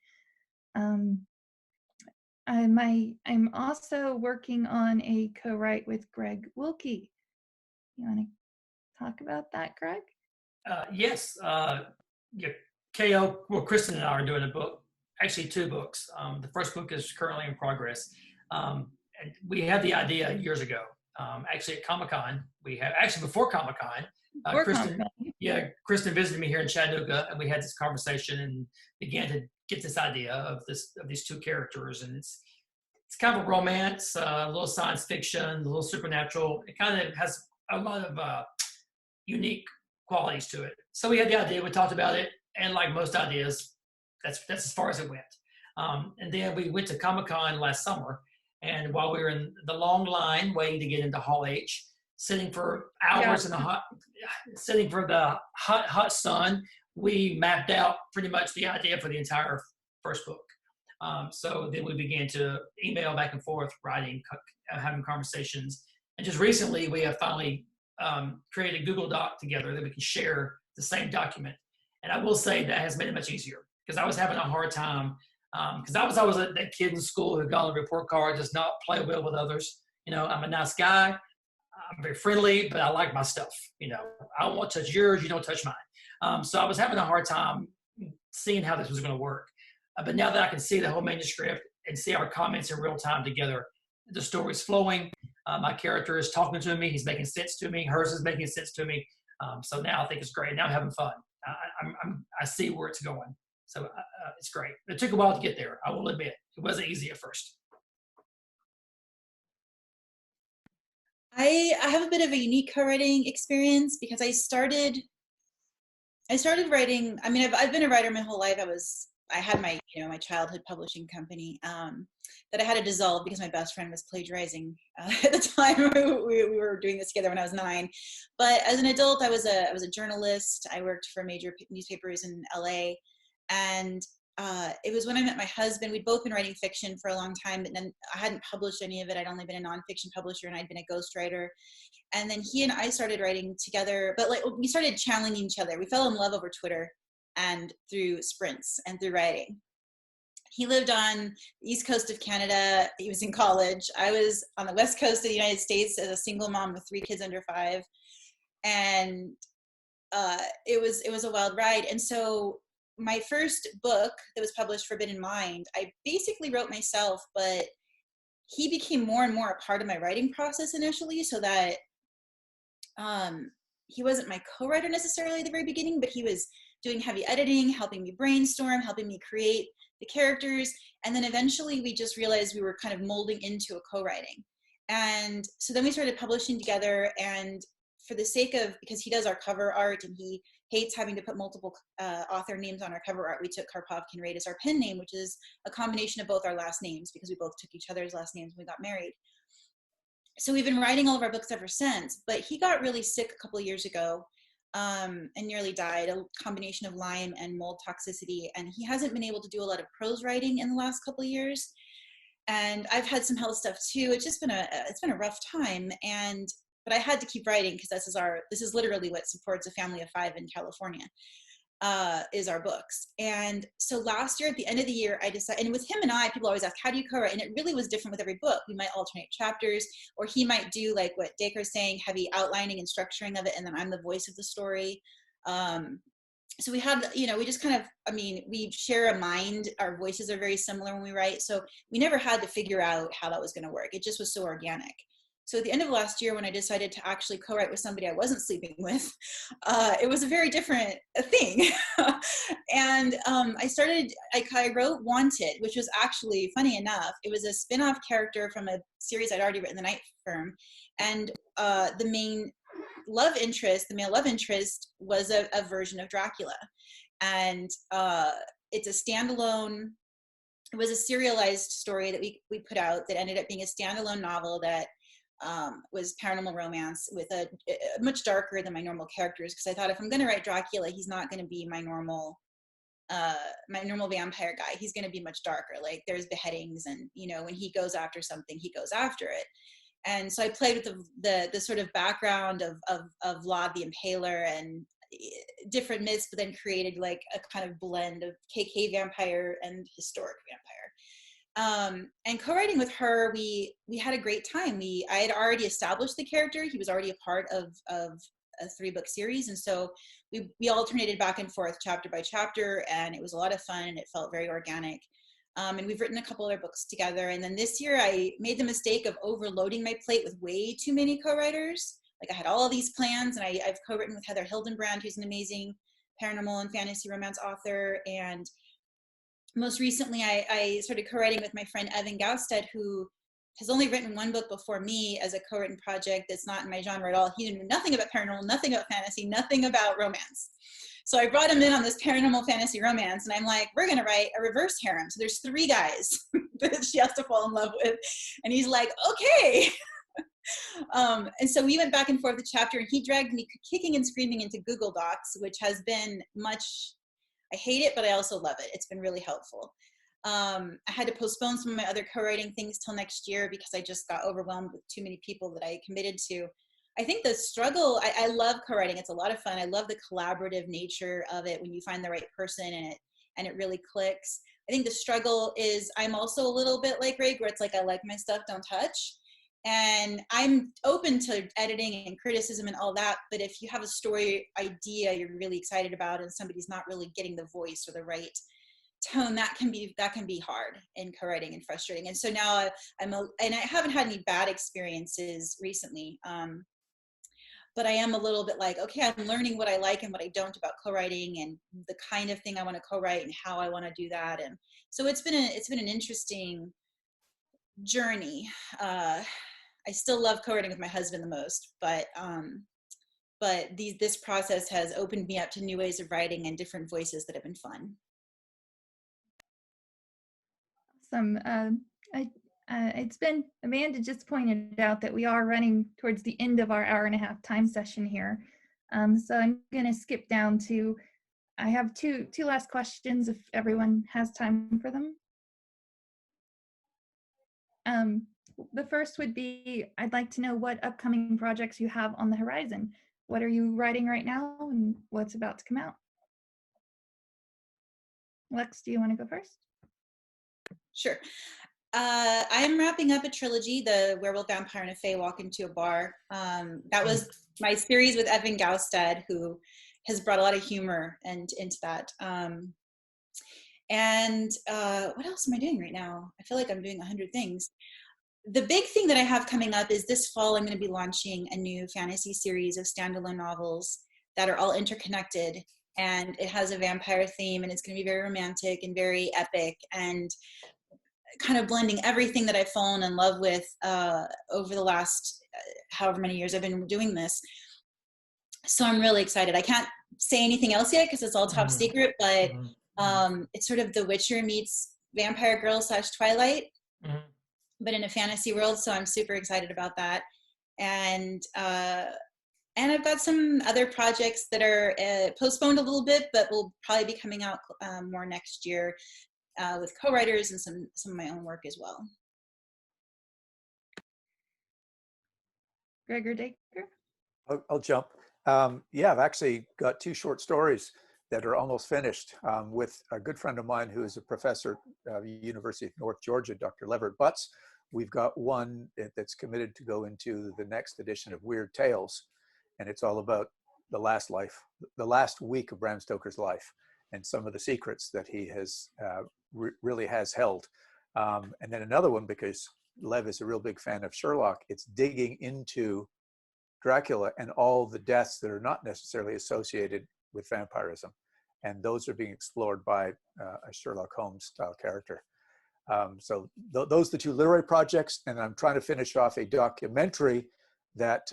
I'm also working on a co-write with Greg Wilkey. You want to talk about that, Greg? Yes. Yeah, K.L. Well, Kristen and I are doing a book, actually 2 books. The first book is currently in progress. And we had the idea years ago. Actually, at Comic-Con, before Comic-Con, Kristen visited me here in Chattanooga, and we had this conversation and began to get this idea of these 2 characters, and it's kind of a romance, a little science fiction, a little supernatural. It kind of has a lot of unique qualities to it. So we had the idea, we talked about it, and like most ideas, that's as far as it went. And then we went to Comic-Con last summer, and while we were in the long line waiting to get into Hall H, sitting for hours in the hot sun, we mapped out pretty much the idea for the entire first book. So then we began to email back and forth, writing, having conversations. And just recently, we have finally created a Google Doc together that we can share the same document. And I will say that has made it much easier, because I was having a hard time, because I was always that kid in school who got on a report card, does not play well with others. I'm a nice guy. I'm very friendly, but I like my stuff. I don't want to touch yours, you don't touch mine. So I was having a hard time seeing how this was going to work. But now that I can see the whole manuscript and see our comments in real time together, the story's flowing. My character is talking to me. He's making sense to me. Hers is making sense to me. So now I think it's great. Now I'm having fun. I see where it's going. So it's great. It took a while to get there, I will admit. It wasn't easy at first. I have a bit of a unique co-writing experience, because I started writing. I mean, I've been a writer my whole life. I had my my childhood publishing company that I had to dissolve because my best friend was plagiarizing at the time we were doing this together when I was 9. But as an adult, I was a journalist. I worked for major newspapers in LA, and it was when I met my husband. We'd both been writing fiction for a long time, but then I hadn't published any of it. I'd only been a nonfiction publisher, and I'd been a ghostwriter. And then he and I started writing together, but we started challenging each other. We fell in love over Twitter and through sprints and through writing. He lived on the East Coast of Canada. He was in college. I was on the West Coast of the United States as a single mom with 3 kids under 5. And it was a wild ride. And so my first book that was published, Forbidden Mind, I basically wrote myself, but he became more and more a part of my writing process initially, so that he wasn't my co-writer necessarily at the very beginning, but he was doing heavy editing, helping me brainstorm, helping me create the characters. And then eventually we just realized we were kind of molding into a co-writing. And so then we started publishing together, and for the sake of, because he does our cover art and he hates having to put multiple author names on our cover art, we took Karpov-Kinrade as our pen name, which is a combination of both our last names, because we both took each other's last names when we got married. So we've been writing all of our books ever since, but he got really sick a couple of years ago and nearly died, a combination of Lyme and mold toxicity. And he hasn't been able to do a lot of prose writing in the last couple of years. And I've had some health stuff too. It's just been a rough time. But I had to keep writing, because this is literally what supports a family of 5 in California, is our books. And so last year at the end of the year, I decided, and with him and I, people always ask, how do you co-write? And it really was different with every book. We might alternate chapters, or he might do like what Dacre's saying, heavy outlining and structuring of it, and then I'm the voice of the story. So we had, we just kind of, we share a mind. Our voices are very similar when we write. So we never had to figure out how that was going to work. It just was so organic. So at the end of last year, when I decided to actually co-write with somebody I wasn't sleeping with, it was a very different thing. And I wrote Wanted, which was actually, funny enough, it was a spin-off character from a series I'd already written, The Night Firm. And the main love interest, the male love interest, was a version of Dracula. And it's a standalone, it was a serialized story that we put out that ended up being a standalone novel that was paranormal romance with a much darker than my normal characters, because I thought if I'm going to write Dracula, he's not going to be my normal vampire guy. He's going to be much darker. Like, there's beheadings, and you know, when he goes after something, he goes after it. And so I played with the sort of background of Vlad the Impaler and different myths, but then created like a kind of blend of KK vampire and historic vampire. And co-writing with her, we had a great time. I had already established the character. He was already a part of a 3-book series, and so we alternated back and forth chapter by chapter, and it was a lot of fun, and it felt very organic. And we've written a couple other books together. And then this year I made the mistake of overloading my plate with way too many co-writers. Like, I had all of these plans, and I've co-written with Heather Hildenbrand, who's an amazing paranormal and fantasy romance author. And most recently I started co-writing with my friend Evan Gausted, who has only written 1 book before me as a co-written project that's not in my genre at all. He knew nothing about paranormal, nothing about fantasy, nothing about romance. So I brought him in on this paranormal fantasy romance, and I'm like, we're going to write a reverse harem. So there's 3 guys that she has to fall in love with. And he's like, okay. And so we went back and forth the chapter, and he dragged me kicking and screaming into Google Docs, which has been I hate it, but I also love it. It's been really helpful. I had to postpone some of my other co-writing things till next year because I just got overwhelmed with too many people that I committed to. I think the struggle, I love co-writing. It's a lot of fun. I love the collaborative nature of it when you find the right person and it really clicks. I think the struggle is I'm also a little bit like Greg, where it's like, I like my stuff, don't touch. And I'm open to editing and criticism and all that. But if you have a story idea you're really excited about and somebody's not really getting the voice or the right tone, that can be hard in co-writing and frustrating. And so now and I haven't had any bad experiences recently. But I am a little bit like, okay, I'm learning what I like and what I don't about co-writing, and the kind of thing I want to co-write and how I want to do that. And so it's been an interesting journey. I still love co-writing with my husband the most, but this process has opened me up to new ways of writing and different voices that have been fun. Awesome. It's been, Amanda just pointed out that we are running towards the end of our 1.5-hour time session here. So I'm going to skip down to, I have two last questions if everyone has time for them. The first would be, I'd like to know what upcoming projects you have on the horizon. What are you writing right now and what's about to come out? Lux, do you want to go first? Sure. I'm wrapping up a trilogy, The Werewolf, Vampire, and a Fae Walk into a Bar. That was my series with Evan Gausted, who has brought a lot of humor into that. What else am I doing right now? I feel like I'm doing 100 things. The big thing that I have coming up is this fall, I'm going to be launching a new fantasy series of standalone novels that are all interconnected. And it has a vampire theme, and it's going to be very romantic and very epic, and kind of blending everything that I've fallen in love with over the last however many years I've been doing this. So I'm really excited. I can't say anything else yet because it's all top secret, but it's sort of The Witcher meets Vampire Girl / Twilight, but in a fantasy world. So I'm super excited about that. And I've got some other projects that are postponed a little bit, but will probably be coming out more next year. With co-writers and some of my own work as well. Gregor Dacre? I'll jump. Yeah, I've actually got 2 short stories that are almost finished with a good friend of mine who is a professor at the University of North Georgia, Dr. Leverett Butts. We've got one that's committed to go into the next edition of Weird Tales, and it's all about the last week of Bram Stoker's life and some of the secrets that he has really has held. And then another one, because Lev is a real big fan of Sherlock, it's digging into Dracula and all the deaths that are not necessarily associated with vampirism. And those are being explored by a Sherlock Holmes style character. So those are the 2 literary projects. And I'm trying to finish off a documentary that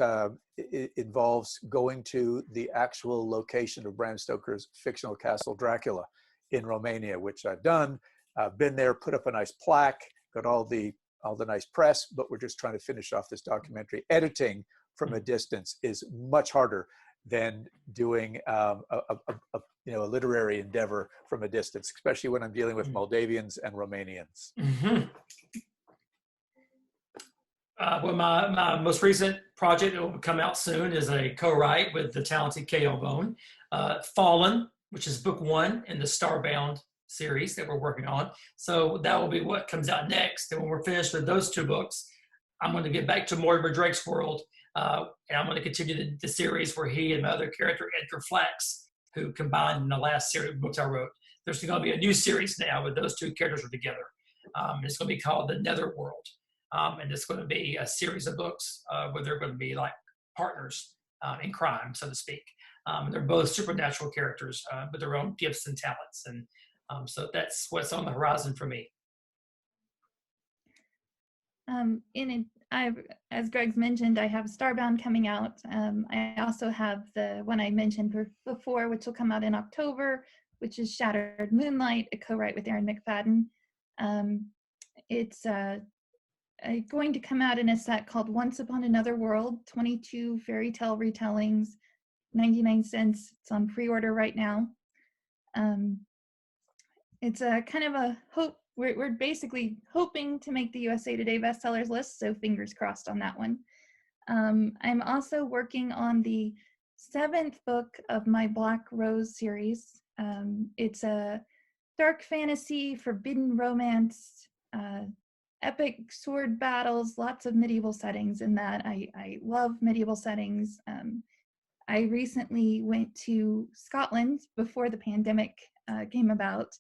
involves going to the actual location of Bram Stoker's fictional castle Dracula in Romania, which I've done. I've been there, put up a nice plaque, got all the nice press, but we're just trying to finish off this documentary. Editing from a distance is much harder than doing a literary endeavor from a distance, especially when I'm dealing with Moldavians and Romanians. Mm-hmm. Well, my most recent project that will come out soon is a co-write with the talented K.L Bone, Fallen, which is book 1 in the Starbound series that we're working on. So that will be what comes out next. And when we're finished with those 2 books, I'm going to get back to Mortimer Drake's world, and I'm going to continue the series where he and my other character, Edgar Flax, who combined in the last series of books I wrote. There's going to be a new series now where those 2 characters are together. It's going to be called The Netherworld. And it's going to be a series of books where they're going to be like partners in crime, so to speak. They're both supernatural characters with their own gifts and talents. And so that's what's on the horizon for me. As Greg's mentioned, I have Starbound coming out. I also have the one I mentioned before, which will come out in October, which is Shattered Moonlight, a co-write with Aaron McFadden. It's going to come out in a set called Once Upon Another World, 22 fairy tale retellings, 99 cents. It's on pre-order right now. It's a kind of a hope. We're basically hoping to make the USA Today bestsellers list, so fingers crossed on that one. I'm also working on the 7th book of my Black Rose series. It's a dark fantasy, forbidden romance, epic sword battles, lots of medieval settings in that. I love medieval settings. I recently went to Scotland before the pandemic came about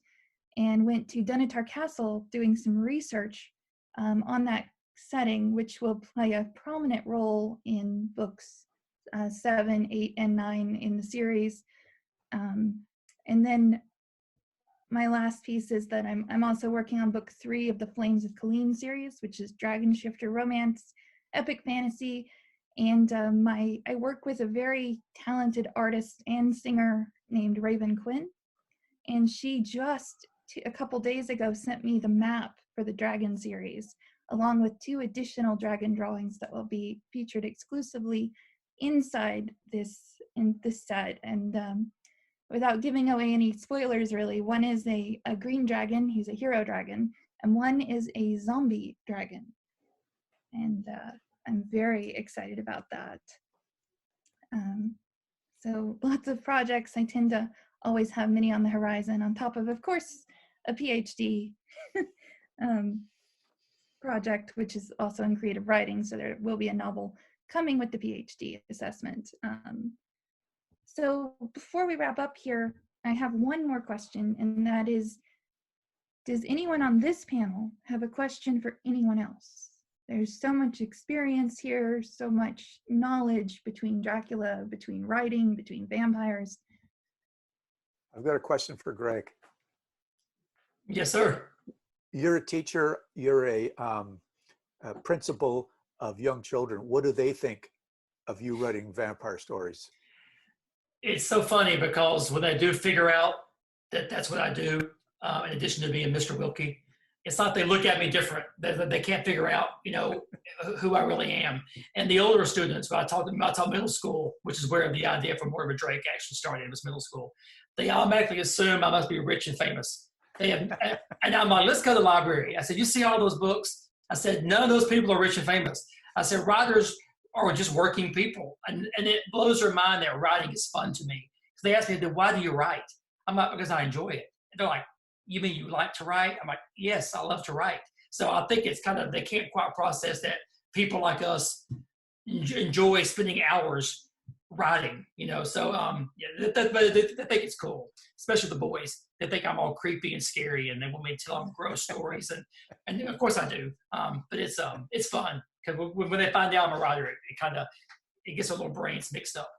and went to Dunatar Castle doing some research on that setting, which will play a prominent role in books 7, 8, and 9 in the series. And then my last piece is that I'm also working on book 3 of the Flames of Colleen series, which is Dragon Shifter romance, epic fantasy. And I work with a very talented artist and singer named Raven Quinn. And she just a couple days ago sent me the map for the Dragon series, along with 2 additional dragon drawings that will be featured exclusively inside this set. And without giving away any spoilers, really, one is a green dragon, he's a hero dragon, and one is a zombie dragon. And I'm very excited about that. So lots of projects. I tend to always have many on the horizon, on top of course, a PhD project, which is also in creative writing. So there will be a novel coming with the PhD assessment. So before we wrap up here, I have one more question, and that is, does anyone on this panel have a question for anyone else? There's so much experience here, so much knowledge between Dracula, between writing, between vampires. I've got a question for Greg. Yes, sir. You're a teacher, you're a principal of young children. What do they think of you writing vampire stories? It's so funny because when they do figure out that that's what I do, in addition to being Mr. Wilkey, it's like they look at me different. They can't figure out, who I really am. And the older students, when I taught middle school, which is where the idea for Mortimer Drake actually started, was middle school. They automatically assume I must be rich and famous. And I'm like, let's go to the library. I said, you see all those books? I said, none of those people are rich and famous. I said, writers are just working people. And it blows their mind that writing is fun to me. So they ask me, why do you write? I'm like, because I enjoy it. And they're like, you mean you like to write? I'm like, yes, I love to write. So I think it's kind of, they can't quite process that people like us enjoy spending hours writing, so yeah, they think it's cool, especially the boys. They think I'm all creepy and scary, and they want me to tell them gross stories, and of course I do. But it's fun because when they find out I'm a writer, it gets their little brains mixed up.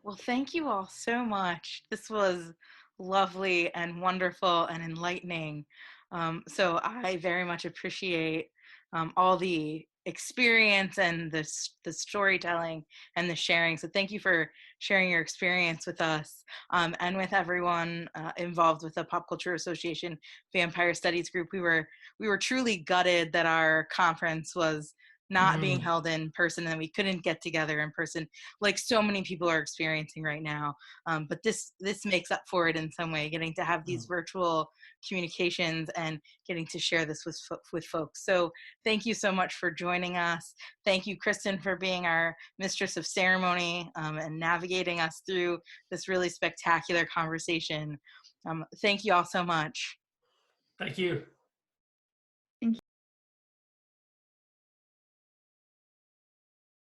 Well, thank you all so much. This was lovely and wonderful and enlightening. So I very much appreciate all the experience and the storytelling and the sharing. So thank you for sharing your experience with us and with everyone involved with the Pop Culture Association Vampire Studies group. We were truly gutted that our conference was not being held in person and we couldn't get together in person like so many people are experiencing right now. But this makes up for it in some way, getting to have these virtual communications and getting to share this with folks. So thank you so much for joining us. Thank you, Kristen, for being our mistress of ceremony and navigating us through this really spectacular conversation. Thank you all so much. Thank you.